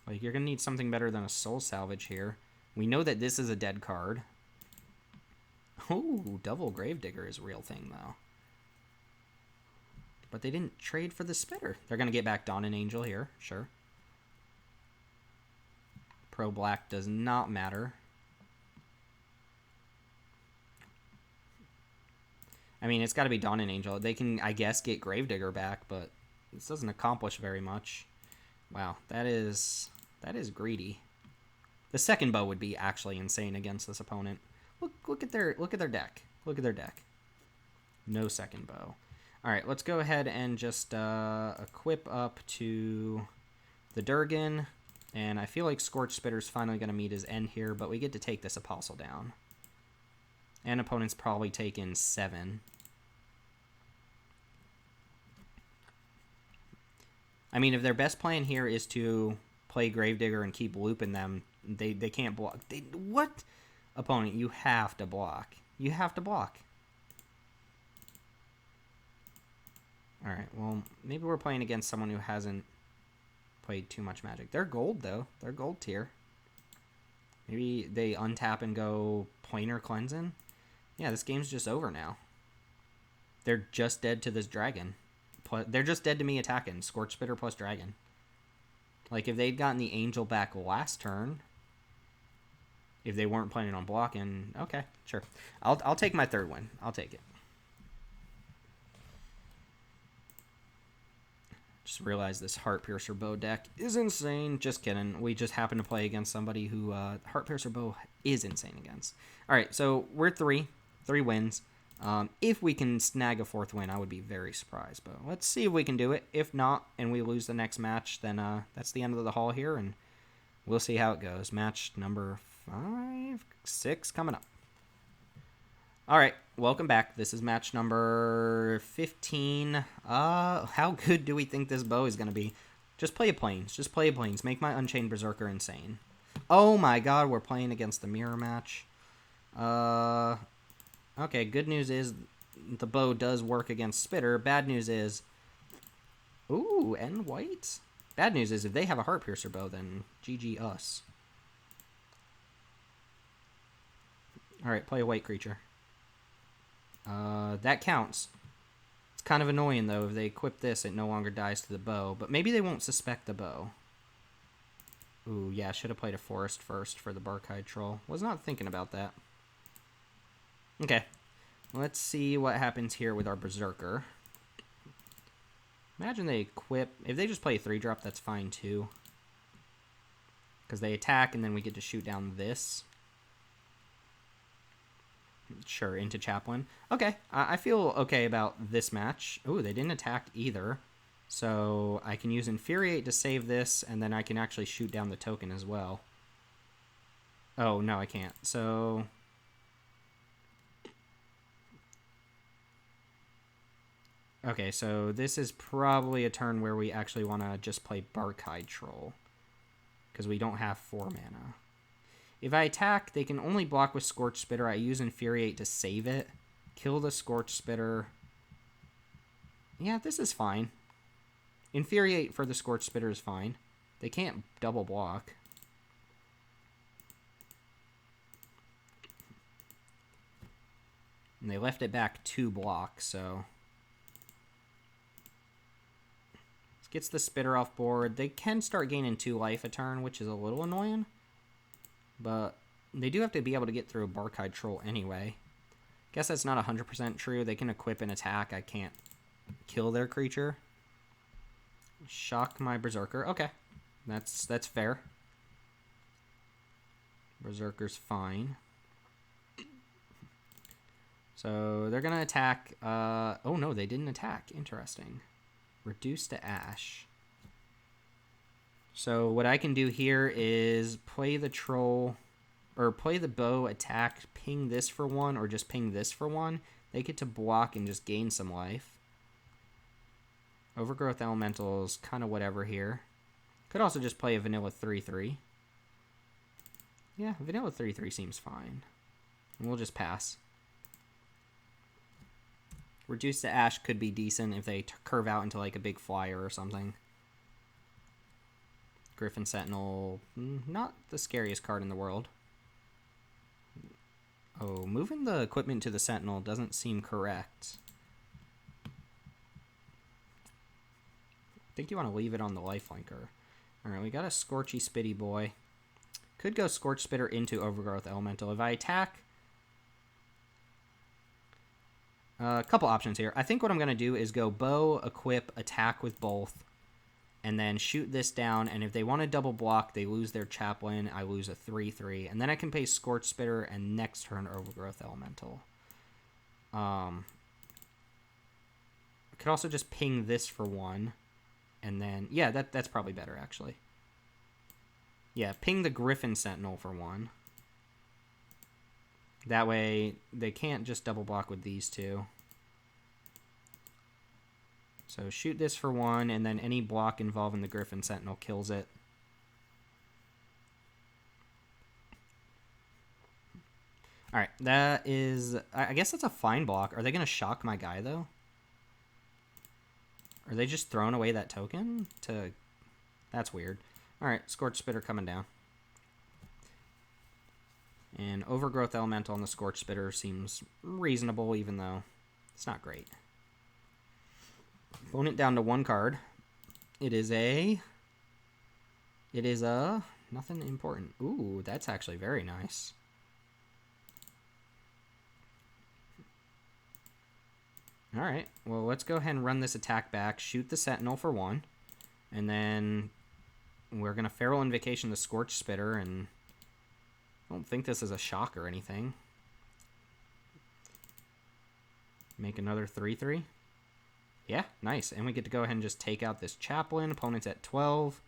Like, you're going to need something better than a Soul Salvage here. We know that this is a dead card. Oh, Double Gravedigger is a real thing, though. But they didn't trade for the Spitter. They're going to get back Dawning Angel here, sure. Pro Black does not matter. I mean, it's got to be Dawn and Angel. They can, I guess, get Gravedigger back, but this doesn't accomplish very much. Wow, that is greedy. The second bow would be actually insane against this opponent. Look at their deck. Look at their deck. No second bow. All right, let's go ahead and just equip up to the Durgan. And I feel like Scorch Spitter's finally going to meet his end here, but we get to take this Apostle down. And opponent's probably taken 7. I mean, if their best plan here is to play Gravedigger and keep looping them, they can't block. What? Opponent, you have to block. You have to block. Alright, well, maybe we're playing against someone who hasn't played too much Magic. They're gold, though. They're gold tier. Maybe they untap and go Planar Cleansing. Yeah, this game's just over now. They're just dead to this dragon. They're just dead to me attacking. Scorch Spitter plus dragon. Like, if they'd gotten the Angel back last turn, if they weren't planning on blocking, okay, sure. I'll take my third win. I'll take it. Just realized this Heart-Piercer bow deck is insane. Just kidding. We just happen to play against somebody who Heart-Piercer bow is insane against. All right, so we're 3 wins. If we can snag a 4th win, I would be very surprised. But let's see if we can do it. If not, and we lose the next match, then that's the end of the haul here, and we'll see how it goes. Match number 6 coming up. All right, welcome back. This is match number 15. How good do we think this bow is going to be? Just play a Plains. Just play a Plains. Make my Unchained Berserker insane. Oh my god, we're playing against the mirror match. Okay, good news is the bow does work against Spitter. Bad news is... Ooh, and white? Bad news is if they have a Heart-Piercer bow, then GG us. Alright, play a white creature. That counts. It's kind of annoying, though. If they equip this, it no longer dies to the bow. But maybe they won't suspect the bow. Ooh, yeah, should have played a forest first for the Barkhide Troll. Was not thinking about that. Okay, let's see what happens here with our Berserker. Imagine they equip... If they just play a 3-drop, that's fine, too. Because they attack, and then we get to shoot down this. Sure, into Chaplain. Okay, I feel okay about this match. Ooh, they didn't attack either. So I can use Infuriate to save this, and then I can actually shoot down the token as well. Oh, no, I can't. So... Okay, so this is probably a turn where we actually want to just play Barkhide Troll. Because we don't have 4 mana. If I attack, they can only block with Scorch Spitter. I use Infuriate to save it. Kill the Scorch Spitter. Yeah, this is fine. Infuriate for the Scorch Spitter is fine. They can't double block. And they left it back 2 blocks, so... This gets the Spitter off board. They can start gaining 2 life a turn, which is a little annoying. But they do have to be able to get through a Barkhide Troll anyway. Guess that's not 100% true. They can equip and attack. I can't kill their creature. Shock my Berserker. Okay, that's fair. Berserker's fine. So they're gonna attack. Oh no, they didn't attack. Interesting. Reduce to ash. So what I can do here is play the troll, or play the bow, attack, ping this for 1, or just ping this for 1. They get to block and just gain some life. Overgrowth Elemental is kind of whatever here. Could also just play a vanilla 3/3. Yeah, vanilla 3/3 seems fine. And we'll just pass. Reduce to ash could be decent if they curve out into like a big flyer or something. Griffin Sentinel, not the scariest card in the world. Oh, moving the equipment to the Sentinel doesn't seem correct. I think you want to leave it on the lifelinker. Alright, we got a Scorchy Spitty boy. Could go Scorch Spitter into Overgrowth Elemental. If I attack... A couple options here. I think what I'm going to do is go bow, equip, attack with both, and then shoot this down. And if they want to double block, they lose their chaplain. I lose a 3/3. And then I can pay Scorch Spitter and next turn Overgrowth Elemental. I could also just ping this for 1. And then, yeah, that's probably better, actually. Yeah, ping the Griffin Sentinel for 1. That way, they can't just double block with these two. So shoot this for 1, and then any block involving the Griffin Sentinel kills it. Alright, that is... I guess that's a fine block. Are they going to shock my guy, though? Are they just throwing away that token? That's weird. Alright, Scorch Spitter coming down. And Overgrowth Elemental on the Scorch Spitter seems reasonable, even though it's not great. Opponent down to 1 card. It is a... Nothing important. Ooh, that's actually very nice. Alright, well, let's go ahead and run this attack back. Shoot the Sentinel for 1. And then we're going to Feral Invocation the Scorch Spitter, and I don't think this is a shock or anything. Make another 3/3. Yeah, nice. And we get to go ahead and just take out this Chaplain. Opponent's at 12.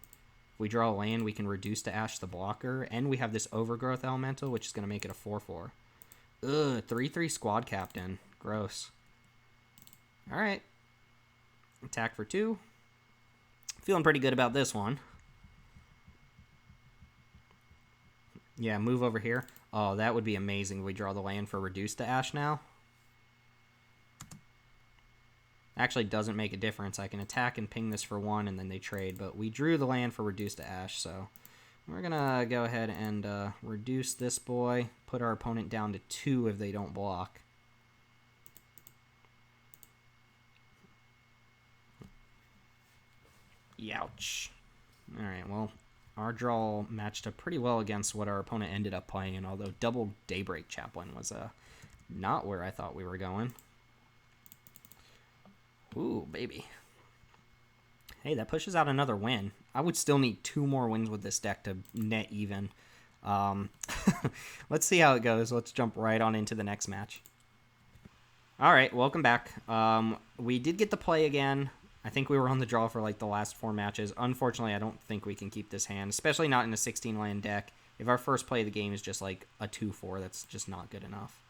If we draw a land, we can reduce to Ash the blocker. And we have this Overgrowth Elemental, which is going to make it a 4/4. Ugh, 3/3 Squad Captain. Gross. Alright. Attack for 2. Feeling pretty good about this one. Yeah, move over here. Oh, that would be amazing if we draw the land for reduce to Ash now. Actually doesn't make a difference. I can attack and ping this for 1 and then they trade, but we drew the land for reduce to Ash, so we're gonna go ahead and reduce this boy, put our opponent down to 2 if they don't block. Youch. Alright, well, our draw matched up pretty well against what our opponent ended up playing, although double Daybreak Chaplain was not where I thought we were going. Ooh, baby. Hey, that pushes out another win. I would still need 2 more wins with this deck to net even. Let's see how it goes. Let's jump right on into the next match. Alright, welcome back. We did get to play again. I think we were on the draw for like the last 4 matches. Unfortunately, I don't think we can keep this hand, especially not in a 16-land deck. If our first play of the game is just like a 2/4, that's just not good enough.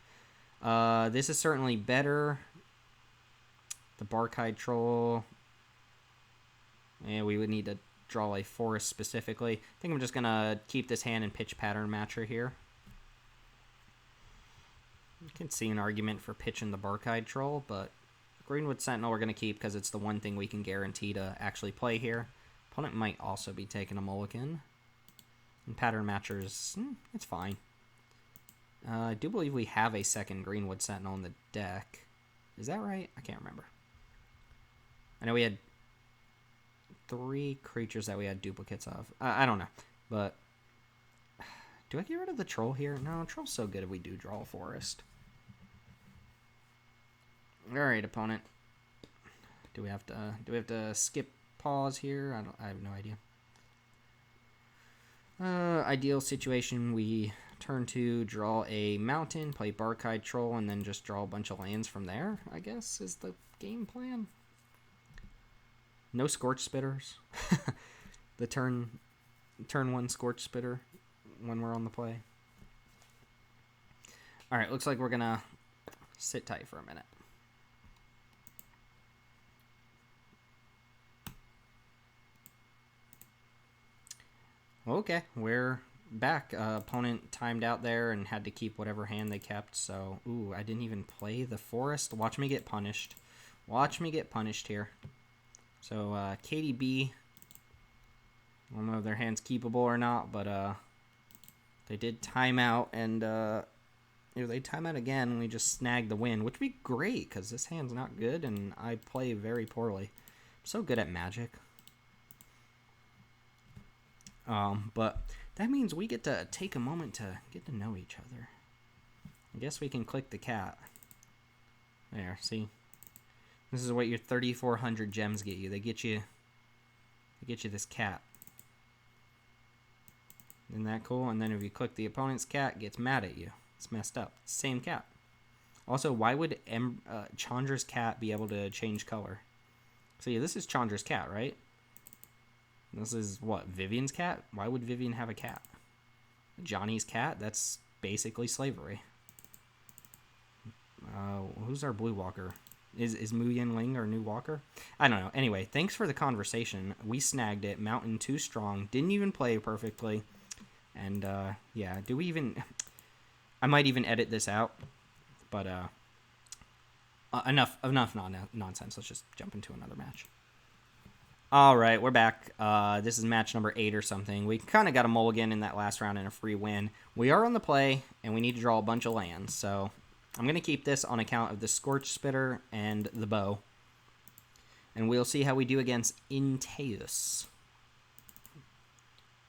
This is certainly better. The Barkhide Troll. And we would need to draw a forest specifically. I think I'm just going to keep this hand and pitch Pattern Matcher here. You can see an argument for pitching the Barkhide Troll, but Greenwood Sentinel we're going to keep because it's the one thing we can guarantee to actually play here. Opponent might also be taking a mulligan. And Pattern Matchers, it's fine. I do believe we have a second Greenwood Sentinel in the deck. Is that right? I can't remember. I know we had 3 creatures that we had duplicates of. I don't know. But do I get rid of the Troll here? No, Troll's so good if we do draw a forest. Alright, opponent. Do we have to skip pause here? I have no idea. Ideal situation, we turn 2, draw a mountain, play Barkhide Troll, and then just draw a bunch of lands from there, I guess, is the game plan. No Scorch Spitters. The turn 1 Scorch Spitter when we're on the play. Alright, looks like we're gonna sit tight for a minute. Okay, we're back. Opponent timed out there and had to keep whatever hand they kept, so... Ooh, I didn't even play the forest. Watch me get punished. Watch me get punished here. So, KDB... I don't know if their hand's keepable or not, but they did time out, and if they time out again, we just snag the win, which would be great, because this hand's not good, and I play very poorly. I'm so good at Magic. But that means we get to take a moment to get to know each other. I guess we can click the cat. There, see? This is what your 3,400 gems get you. They get you this cat. Isn't that cool? And then if you click the opponent's cat, it gets mad at you. It's messed up. Same cat. Also, why would Chandra's cat be able to change color? So yeah, this is Chandra's cat, right? This is what? Vivian's cat? Why would Vivian have a cat? Johnny's cat? That's basically slavery. Who's our blue walker? Is Mu Yin Ling our new walker? I don't know. Anyway, thanks for the conversation. We snagged it. Mountain too strong. Didn't even play perfectly. And, yeah. Do we even... I might even edit this out. But, enough nonsense. Let's just jump into another match. Alright, we're back. This is match number 8 or something. We kind of got a mulligan in that last round and a free win. We are on the play, and we need to draw a bunch of lands, so... I'm going to keep this on account of the Scorch Spitter and the bow. And we'll see how we do against Inteus,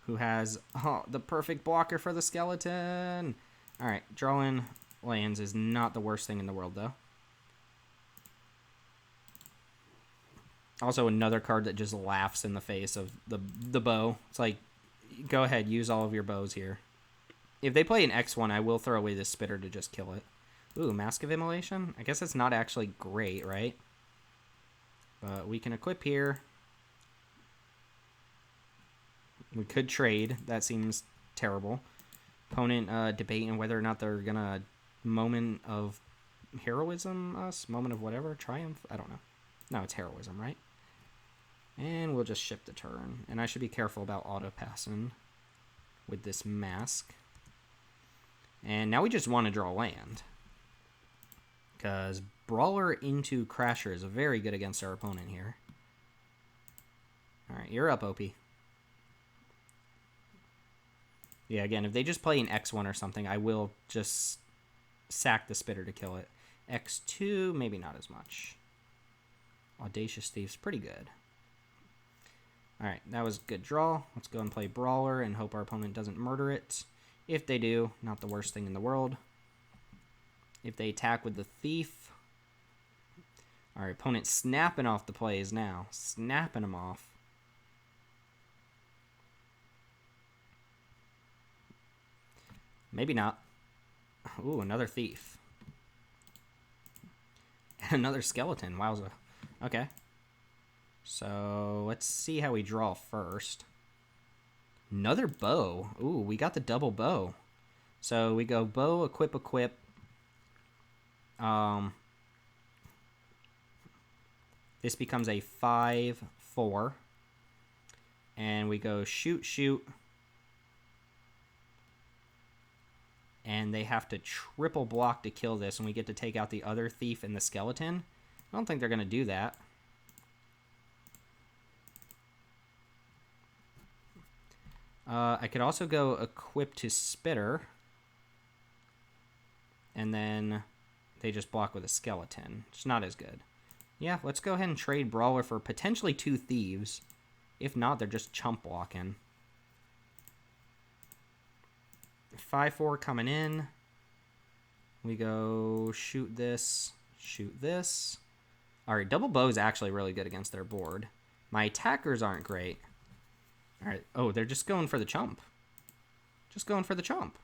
who has the perfect blocker for the skeleton. Alright, drawing lands is not the worst thing in the world, though. Also, another card that just laughs in the face of the bow. It's like, go ahead, use all of your bows here. If they play an X1, I will throw away this Spitter to just kill it. Ooh, Mask of Immolation? I guess it's not actually great, right? But we can equip here. We could trade. That seems terrible. Opponent debating whether or not they're gonna moment of heroism us? Moment of whatever? Triumph? I don't know. No, it's heroism, right? And we'll just ship the turn. And I should be careful about auto-passing with this mask. And now we just want to draw land. Because Brawler into Crasher is very good against our opponent here. Alright, you're up, OP. Yeah, again, if they just play an X1 or something, I will just sack the Spitter to kill it. X2, maybe not as much. Audacious Thief's pretty good. Alright, that was a good draw. Let's go and play Brawler and hope our opponent doesn't murder it. If they do, not the worst thing in the world. If they attack with the Thief. Our opponent snapping off the plays now. Snapping them off. Maybe not. Ooh, another Thief. And another Skeleton. Wowza. Okay. So, let's see how we draw first. Another bow. Ooh, we got the double bow. So, we go bow, equip, equip. This becomes a 5/4. And we go shoot, shoot. And they have to triple block to kill this, and we get to take out the other Thief and the Skeleton. I don't think they're going to do that. I could also go equip to Spitter. And then they just block with a Skeleton. It's not as good. Yeah, let's go ahead and trade Brawler for potentially 2 Thieves. If not, they're just chump blocking. 5/4 coming in. We go shoot this, shoot this. Alright, double bow is actually really good against their board. My attackers aren't great. Alright, oh, they're just going for the chump. Just going for the chump.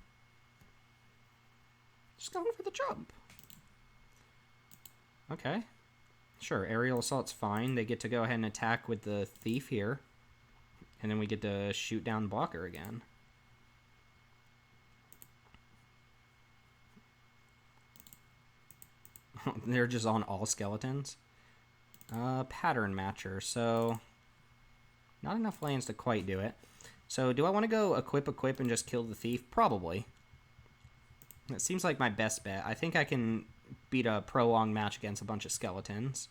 Just going for the chump. Okay. Sure, aerial assault's fine. They get to go ahead and attack with the Thief here. And then we get to shoot down blocker again. They're just on all skeletons. Pattern matcher, so not enough lands to quite do it. So do I want to go equip, equip, and just kill the Thief? Probably. It seems like my best bet. I think I can beat a prolonged match against a bunch of skeletons.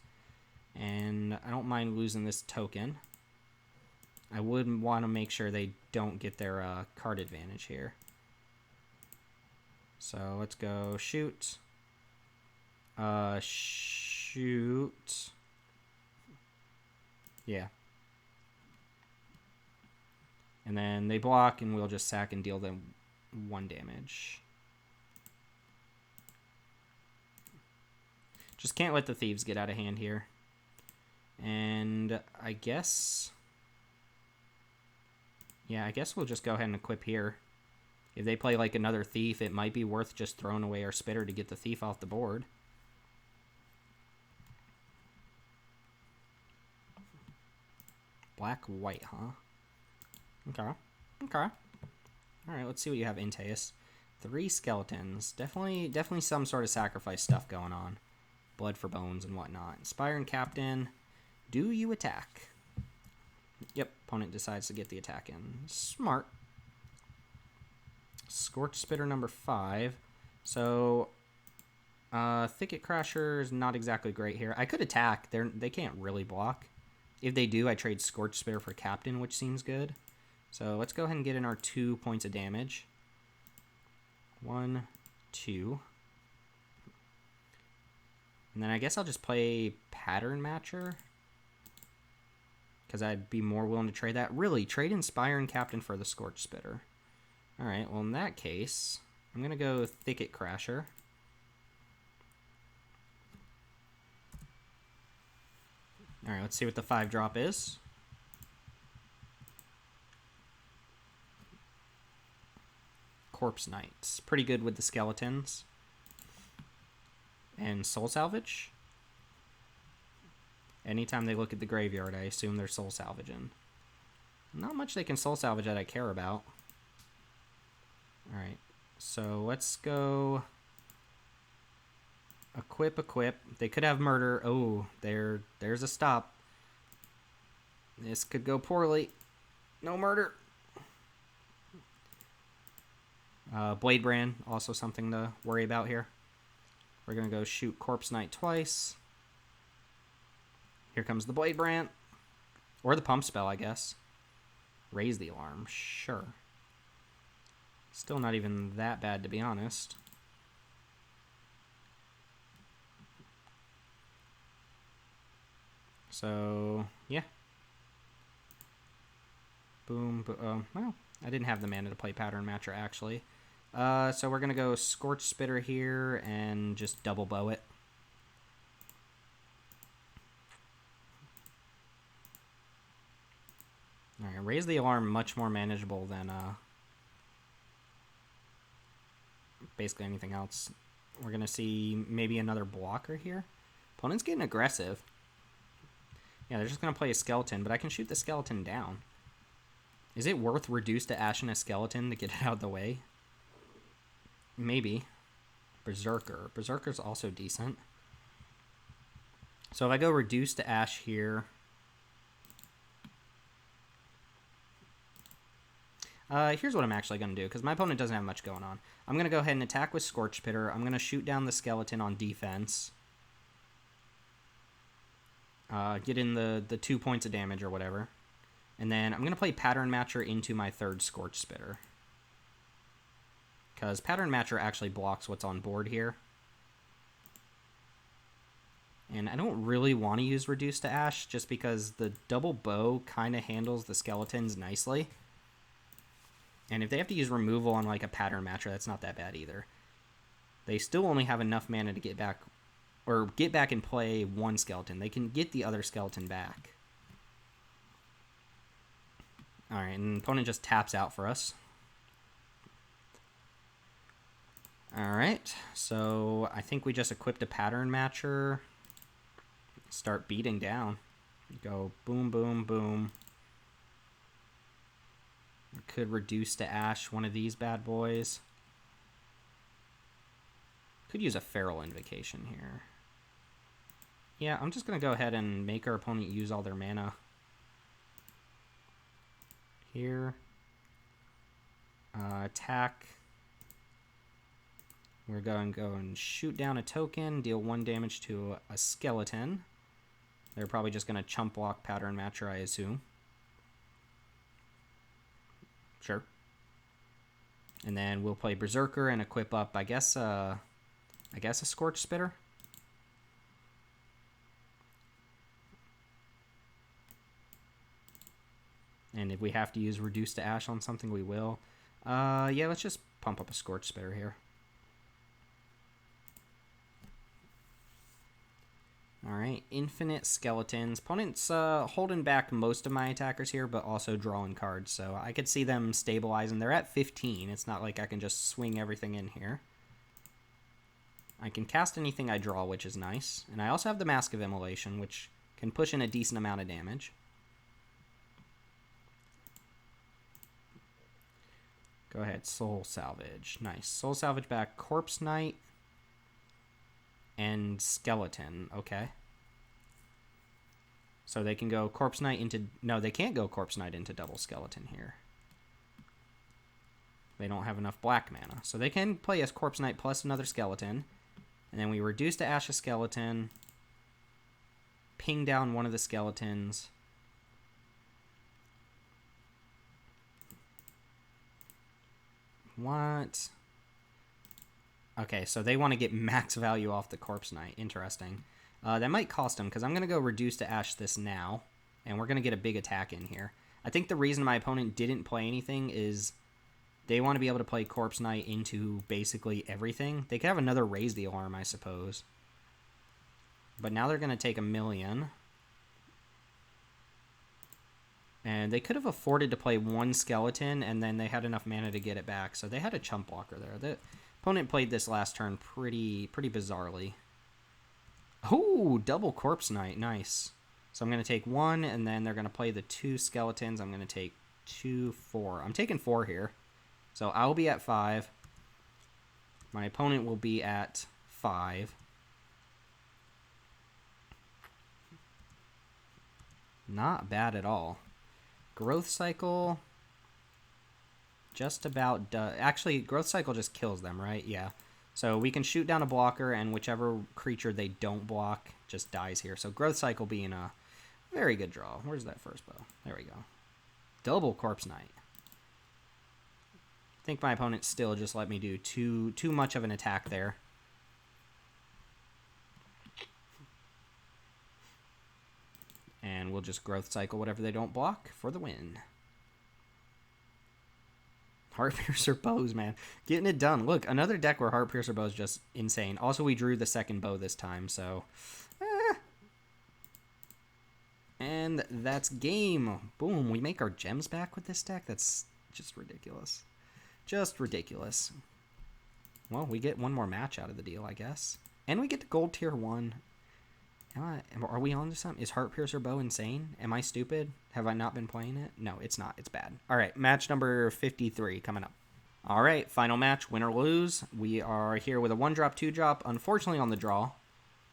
And I don't mind losing this token. I would want to make sure they don't get their card advantage here. So let's go shoot. Shoot. Yeah. And then they block, and we'll just sack and deal them 1 damage. Just can't let the thieves get out of hand here. And I guess... yeah, I guess we'll just go ahead and equip here. If they play like another thief, it might be worth just throwing away our spitter to get the thief off the board. Black-white, huh? Okay. Okay. Alright, let's see what you have, Inteus. 3 skeletons. Definitely some sort of sacrifice stuff going on. Blood for bones and whatnot. Inspiring Captain. Do you attack? Yep, opponent decides to get the attack in. Smart. Scorch Spitter number 5. So, Thicket Crasher is not exactly great here. I could attack. They can't really block. If they do, I trade Scorch Spitter for Captain, which seems good. So let's go ahead and get in our 2 points of damage. 1, 2. And then I guess I'll just play Pattern Matcher, because I'd be more willing to trade that. Really, trade Inspiring Captain for the Scorch Spitter. Alright, well in that case, I'm going to go Thicket Crasher. Alright, let's see what the 5-drop is. Corpse Knights. Pretty good with the skeletons. And Soul Salvage. Anytime they look at the graveyard, I assume they're soul salvaging. Not much they can soul salvage that I care about. Alright, so let's go... Equip. They could have murder. Oh, there's a stop. This could go poorly. No murder. Blade Brand, also something to worry about here. We're going to go shoot Corpse Knight twice. Here comes the Blade Brand. Or the Pump Spell, I guess. Raise the alarm. Sure. Still not even that bad, to be honest. So, yeah. Boom. Well, I didn't have the mana to play Pattern Matcher, actually. So we're going to go Scorch Spitter here and just double bow it. Alright, raise the alarm much more manageable than basically anything else. We're going to see maybe another blocker here. Opponent's getting aggressive. Yeah, they're just going to play a skeleton, but I can shoot the skeleton down. Is it worth reduce to ash and a skeleton to get it out of the way? Maybe. Berserker. Berserker's also decent. So if I go reduce to ash here... here's what I'm actually going to do, because my opponent doesn't have much going on. I'm going to go ahead and attack with Scorch Spitter. I'm going to shoot down the skeleton on defense. Get in the 2 points of damage or whatever. And then I'm going to play Pattern Matcher into my 3rd Scorch Spitter. Because Pattern Matcher actually blocks what's on board here. And I don't really want to use Reduce to Ash, just because the double bow kind of handles the skeletons nicely. And if they have to use removal on like a Pattern Matcher, that's not that bad either. They still only have enough mana to get back, or get back and play 1 skeleton. They can get the other skeleton back. Alright, and the opponent just taps out for us. Alright, so I think we just equipped a Pattern Matcher. Start beating down. Go boom, boom, boom. We could reduce to ash one of these bad boys. Could use a Feral Invocation here. Yeah, I'm just going to go ahead and make our opponent use all their mana. Here. Attack. We're going to go and shoot down a token, deal 1 damage to a skeleton. They're probably just going to chump block Pattern Matcher, I assume. Sure. And then we'll play Berserker and equip up, I guess a Scorch Spitter. And if we have to use Reduce to Ash on something, we will. Yeah, let's just pump up a Scorch Spitter here. Alright, infinite skeletons. Opponent's holding back most of my attackers here, but also drawing cards. So I could see them stabilizing. They're at 15. It's not like I can just swing everything in here. I can cast anything I draw, which is nice. And I also have the Mask of Immolation, which can push in a decent amount of damage. Go ahead, Soul Salvage. Nice. Soul Salvage back, Corpse Knight, and Skeleton. Okay. So they can go Corpse Knight into... No, they can't go Corpse Knight into double Skeleton here. They don't have enough black mana. So they can play as Corpse Knight plus another Skeleton. And then we reduce to Ash a Skeleton. Ping down one of the Skeletons. What? Okay, so they want to get max value off the Corpse Knight. Interesting. That might cost them, because I'm going to go reduce to Ash this now, and we're going to get a big attack in here. I think the reason my opponent didn't play anything is they want to be able to play Corpse Knight into basically everything. They could have another Raise the Alarm, I suppose. But now they're going to take 1,000,000. And they could have afforded to play one Skeleton, and then they had enough mana to get it back. So they had a chump blocker there. The opponent played this last turn pretty bizarrely. Oh, double Corpse Knight. Nice. So I'm going to take one, and then they're going to play the 2 Skeletons. I'm going to take 2, 4. I'm taking 4 here. So I'll be at 5. My opponent will be at 5. Not bad at all. Growth Cycle just about does... Actually, Growth Cycle just kills them, right? Yeah. So we can shoot down a blocker, and whichever creature they don't block just dies here. So Growth Cycle being a very good draw. Where's that first bow? There we go. Double Corpse Knight. I think my opponent still just let me do too much of an attack there. And we'll just Growth Cycle whatever they don't block for the win. Heart-Piercer bows, man. Getting it done. Look, another deck where Heart-Piercer bow is just insane. Also, we drew the second bow this time, so... And that's game. Boom, we make our gems back with this deck? That's just ridiculous. Just ridiculous. Well, we get one more match out of the deal, I guess. And we get to Gold Tier 1. Are we on to something? Is Heart-Piercer bow insane? Am I stupid? Have I not been playing it? No, it's not. It's bad. All right, match number 53 coming up. All right, final match, win or lose. We are here with a 1-drop, 2-drop, unfortunately on the draw.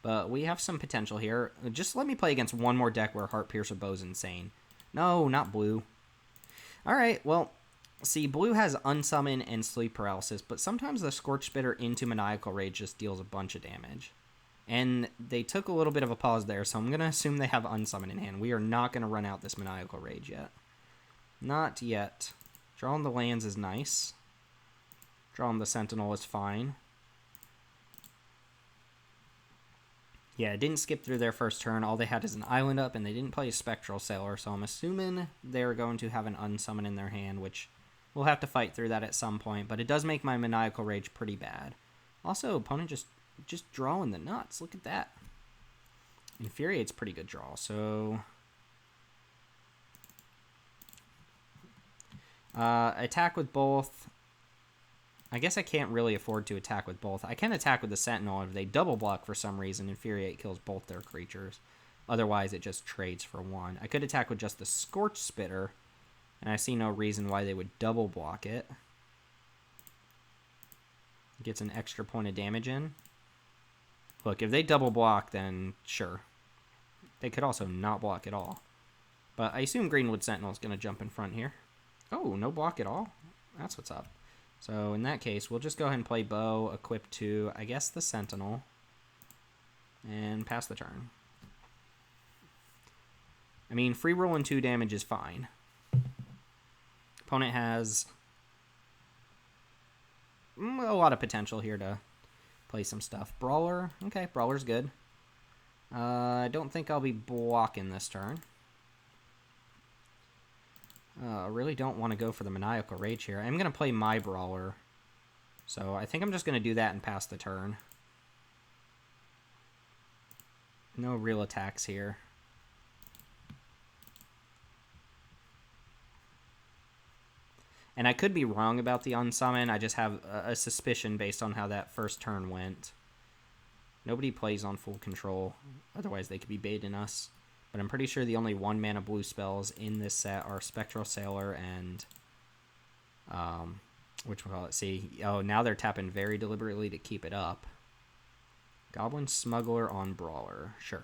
But we have some potential here. Just let me play against one more deck where Heart-Piercer bow is insane. No, not blue. All right, well, see, blue has Unsummon and Sleep Paralysis, but sometimes the Scorch Spitter into Maniacal Rage just deals a bunch of damage. And they took a little bit of a pause there, so I'm going to assume they have Unsummon in hand. We are not going to run out this Maniacal Rage yet. Not yet. Drawing the lands is nice. Drawing the Sentinel is fine. Yeah, it didn't skip through their first turn. All they had is an island up, and they didn't play a Spectral Sailor, so I'm assuming they're going to have an Unsummon in their hand, which we'll have to fight through that at some point, but it does make my Maniacal Rage pretty bad. Also, opponent just drawing the nuts. Look at that. Infuriate's pretty good draw, so... attack with both. I guess I can't really afford to attack with both. I can attack with the Sentinel. If they double block for some reason, Infuriate kills both their creatures. Otherwise, it just trades for one. I could attack with just the Scorch Spitter, and I see no reason why they would double block it. Gets an extra point of damage in. Look, if they double block, then sure. They could also not block at all. But I assume Greenwood Sentinel is going to jump in front here. Oh, no block at all? That's what's up. So in that case, we'll just go ahead and play Bow, equip to, I guess, the Sentinel, and pass the turn. I mean, free rolling 2 damage is fine. Opponent has a lot of potential here to play some stuff. Brawler. Okay, Brawler's good. I don't think I'll be blocking this turn. I really don't want to go for the Maniacal Rage here. I'm going to play my Brawler. So I think I'm just going to do that and pass the turn. No real attacks here. And I could be wrong about the unsummon. I just have a suspicion based on how that first turn went. Nobody plays on full control. Otherwise, they could be baiting us. But I'm pretty sure the only 1 mana blue spells in this set are Spectral Sailor and... whatchamacallit? See, oh, now they're tapping very deliberately to keep it up. Goblin Smuggler on Brawler. Sure.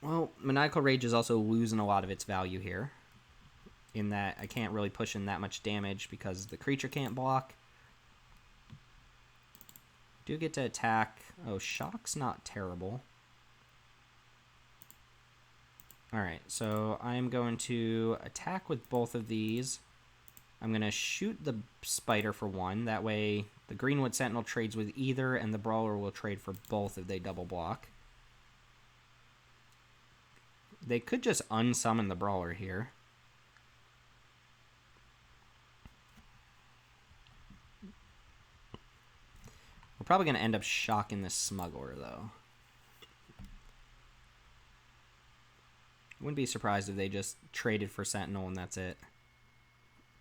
Well, Maniacal Rage is also losing a lot of its value here. In that I can't really push in that much damage because the creature can't block. Do get to attack. Oh, Shock's not terrible. Alright, so I'm going to attack with both of these. I'm going to shoot the Spider for 1. That way the Greenwood Sentinel trades with either, and the Brawler will trade for both if they double block. They could just unsummon the Brawler here. We're probably going to end up shocking this Smuggler, though. Wouldn't be surprised if they just traded for Sentinel and that's it.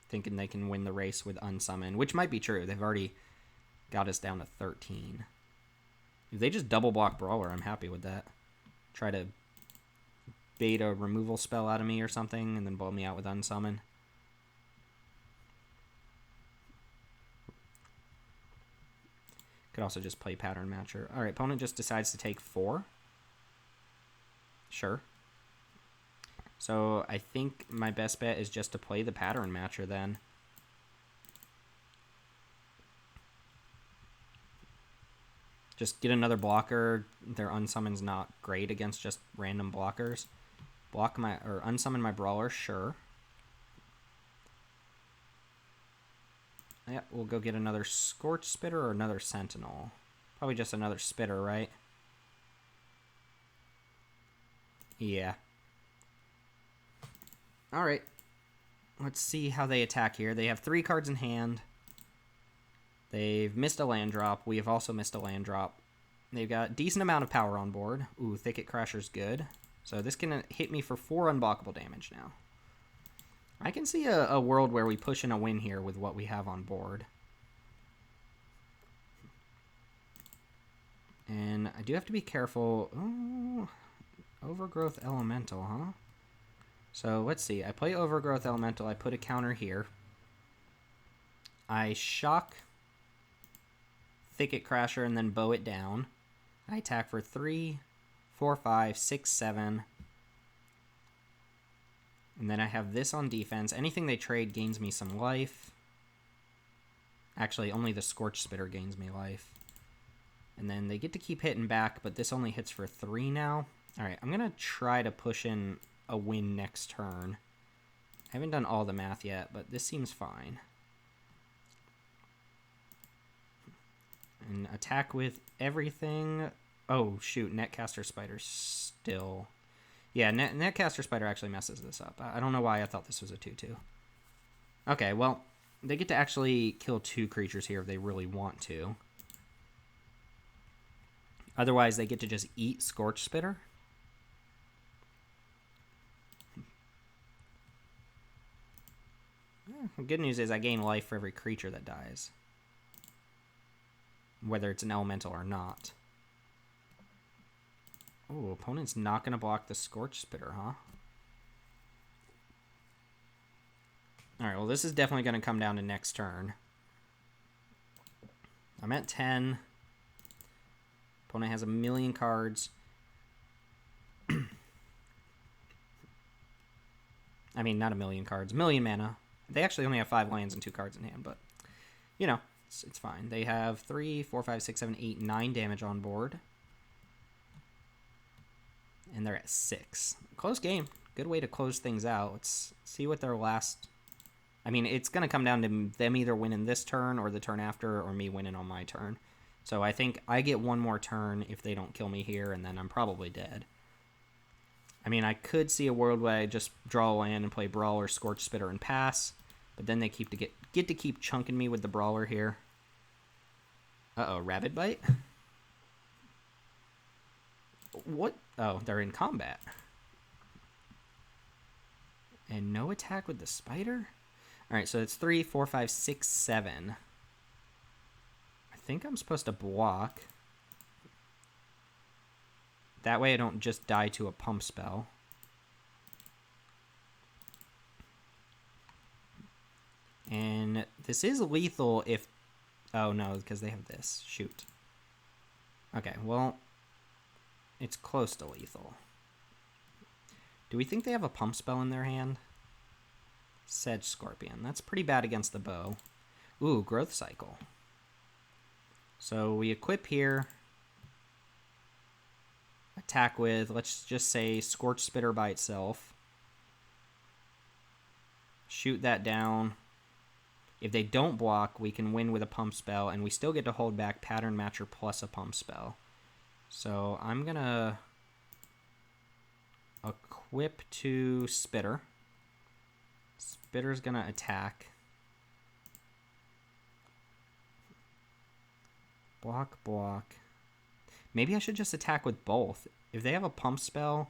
Thinking they can win the race with unsummon, which might be true. They've already got us down to 13. If they just double block Brawler, I'm happy with that. Try to bait a removal spell out of me or something and then blow me out with unsummon. Could also just play Pattern Matcher. Alright, opponent just decides to take 4. Sure. So I think my best bet is just to play the Pattern Matcher then. Just get another blocker. Their unsummon's not great against just random blockers. Block my, or unsummon my Brawler, sure. Yeah, we'll go get another Scorch Spitter or another Sentinel. Probably just another Spitter, right? Yeah. Alright. Let's see how they attack here. They have 3 cards in hand. They've missed a land drop. We have also missed a land drop. They've got a decent amount of power on board. Ooh, Thicket Crasher's good. So this can hit me for 4 unblockable damage now. I can see a world where we push in a win here with what we have on board. And I do have to be careful. Oh, Overgrowth Elemental, huh? So let's see. I play Overgrowth Elemental. I put a counter here. I shock Thicket Crasher and then bow it down. I attack for 3, 4, 5, 6, 7. And then I have this on defense. Anything they trade gains me some life. Actually, only the Scorch Spitter gains me life. And then they get to keep hitting back, but this only hits for 3 now. Alright, I'm going to try to push in a win next turn. I haven't done all the math yet, but this seems fine. And attack with everything. Oh, shoot, Netcaster Spider still... Yeah, Netcaster Spider actually messes this up. I don't know why I thought this was a 2-2. Okay, well, they get to actually kill 2 creatures here if they really want to. Otherwise, they get to just eat Scorch Spitter. The good news is I gain life for every creature that dies. Whether it's an elemental or not. Oh, opponent's not going to block the Scorch Spitter, huh? Alright, well this is definitely going to come down to next turn. I'm at 10. Opponent has 1,000,000 cards. I mean, not 1,000,000 cards. 1,000,000 mana. They actually only have 5 lands and 2 cards in hand, but, you know, it's fine. They have 3, 4, 5, 6, 7, 8, 9 damage on board. And they're at 6. Close game. Good way to close things out. Let's see what their last... I mean, it's going to come down to them either winning this turn or the turn after, or me winning on my turn. So I think I get one more turn if they don't kill me here, and then I'm probably dead. I mean, I could see a world where I just draw a land and play Brawler, Scorch Spitter, and pass. But then they get to keep chunking me with the Brawler here. Uh-oh, Rabid Bite? What? Oh, they're in combat. And no attack with the spider? Alright, so it's 3, 4, 5, 6, 7. I think I'm supposed to block. That way I don't just die to a pump spell. And this is lethal if... Oh, no, because they have this. Shoot. Okay, well, it's close to lethal. Do we think they have a pump spell in their hand? Sedge Scorpion. That's pretty bad against the bow. Ooh, Growth Cycle. So we equip here. Attack with, let's just say, Scorch Spitter by itself. Shoot that down. If they don't block, we can win with a pump spell, and we still get to hold back Pattern Matcher plus a pump spell. So I'm going to equip to Spitter. Spitter's going to attack. Block, block. Maybe I should just attack with both. If they have a pump spell,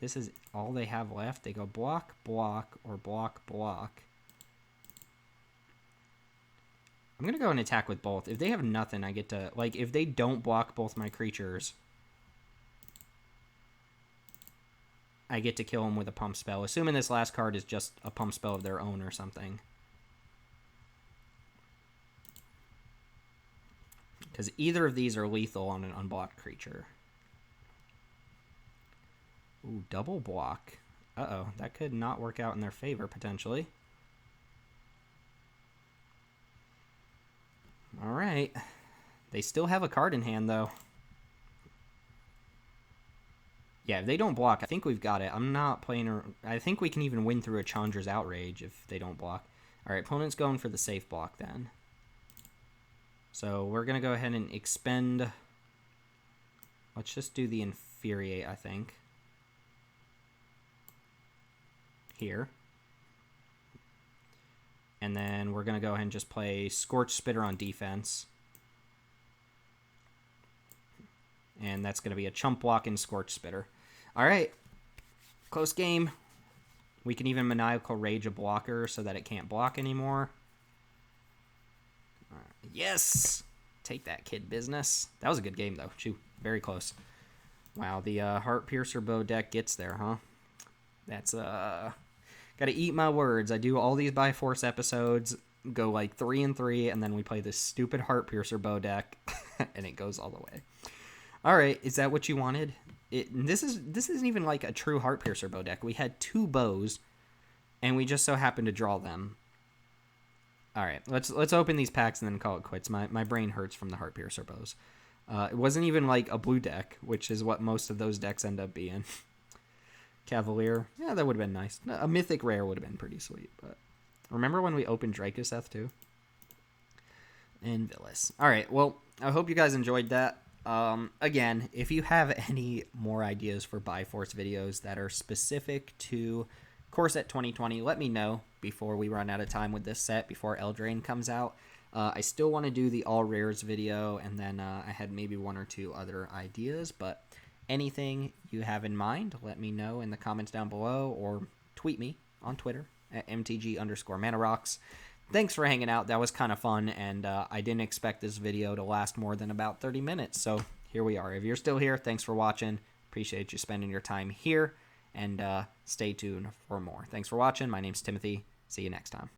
this is all they have left. They go block, block, or block, block. I'm going to go and attack with both. If they have nothing, I get to... Like, if they don't block both my creatures, I get to kill them with a pump spell. Assuming this last card is just a pump spell of their own or something. Because either of these are lethal on an unblocked creature. Ooh, double block. Uh-oh, that could not work out in their favor, potentially. Alright. They still have a card in hand, though. Yeah, if they don't block, I think we've got it. I'm not playing... I think we can even win through a Challenger's Outrage if they don't block. Alright, opponent's going for the safe block, then. So we're going to go ahead and expend... Let's just do the Infuriate, I think. Here. And then we're going to go ahead and just play Scorch Spitter on defense. And that's going to be a chump block and Scorch Spitter. All right. Close game. We can even Maniacal Rage a blocker so that it can't block anymore. Yes! Take that, kid business. That was a good game, though. Chew. Very close. Wow, the Heart-Piercer.deck gets there, huh? That's, gotta eat my words. I do all these by Force episodes, go like 3 and 3, and then we play this stupid Heart-Piercer.deck, and it goes all the way. All right, is that what you wanted? This isn't even like a true Heart-Piercer.deck. We had 2 bows, and we just so happened to draw them. All right, let's open these packs and then call it quits. My brain hurts from the Heart-Piercer bows. It wasn't even like a blue deck, which is what most of those decks end up being. Cavalier. Yeah, that would have been nice. A mythic rare would have been pretty sweet. But remember when we opened Drakoseth too? And Villas. All right, well, I hope you guys enjoyed that. Again, if you have any more ideas for Byforce videos that are specific to Core Set 2020, let me know before we run out of time with this set, before Eldraine comes out. I still want to do the All Rares video, and then I had maybe 1 or 2 other ideas, but anything you have in mind, let me know in the comments down below, or tweet me on Twitter at MTG_ManaRocks. Thanks for hanging out. That was kind of fun, and I didn't expect this video to last more than about 30 minutes, so here we are. If you're still here, thanks for watching. Appreciate you spending your time here, and stay tuned for more. Thanks for watching. My name's Timothy. See you next time.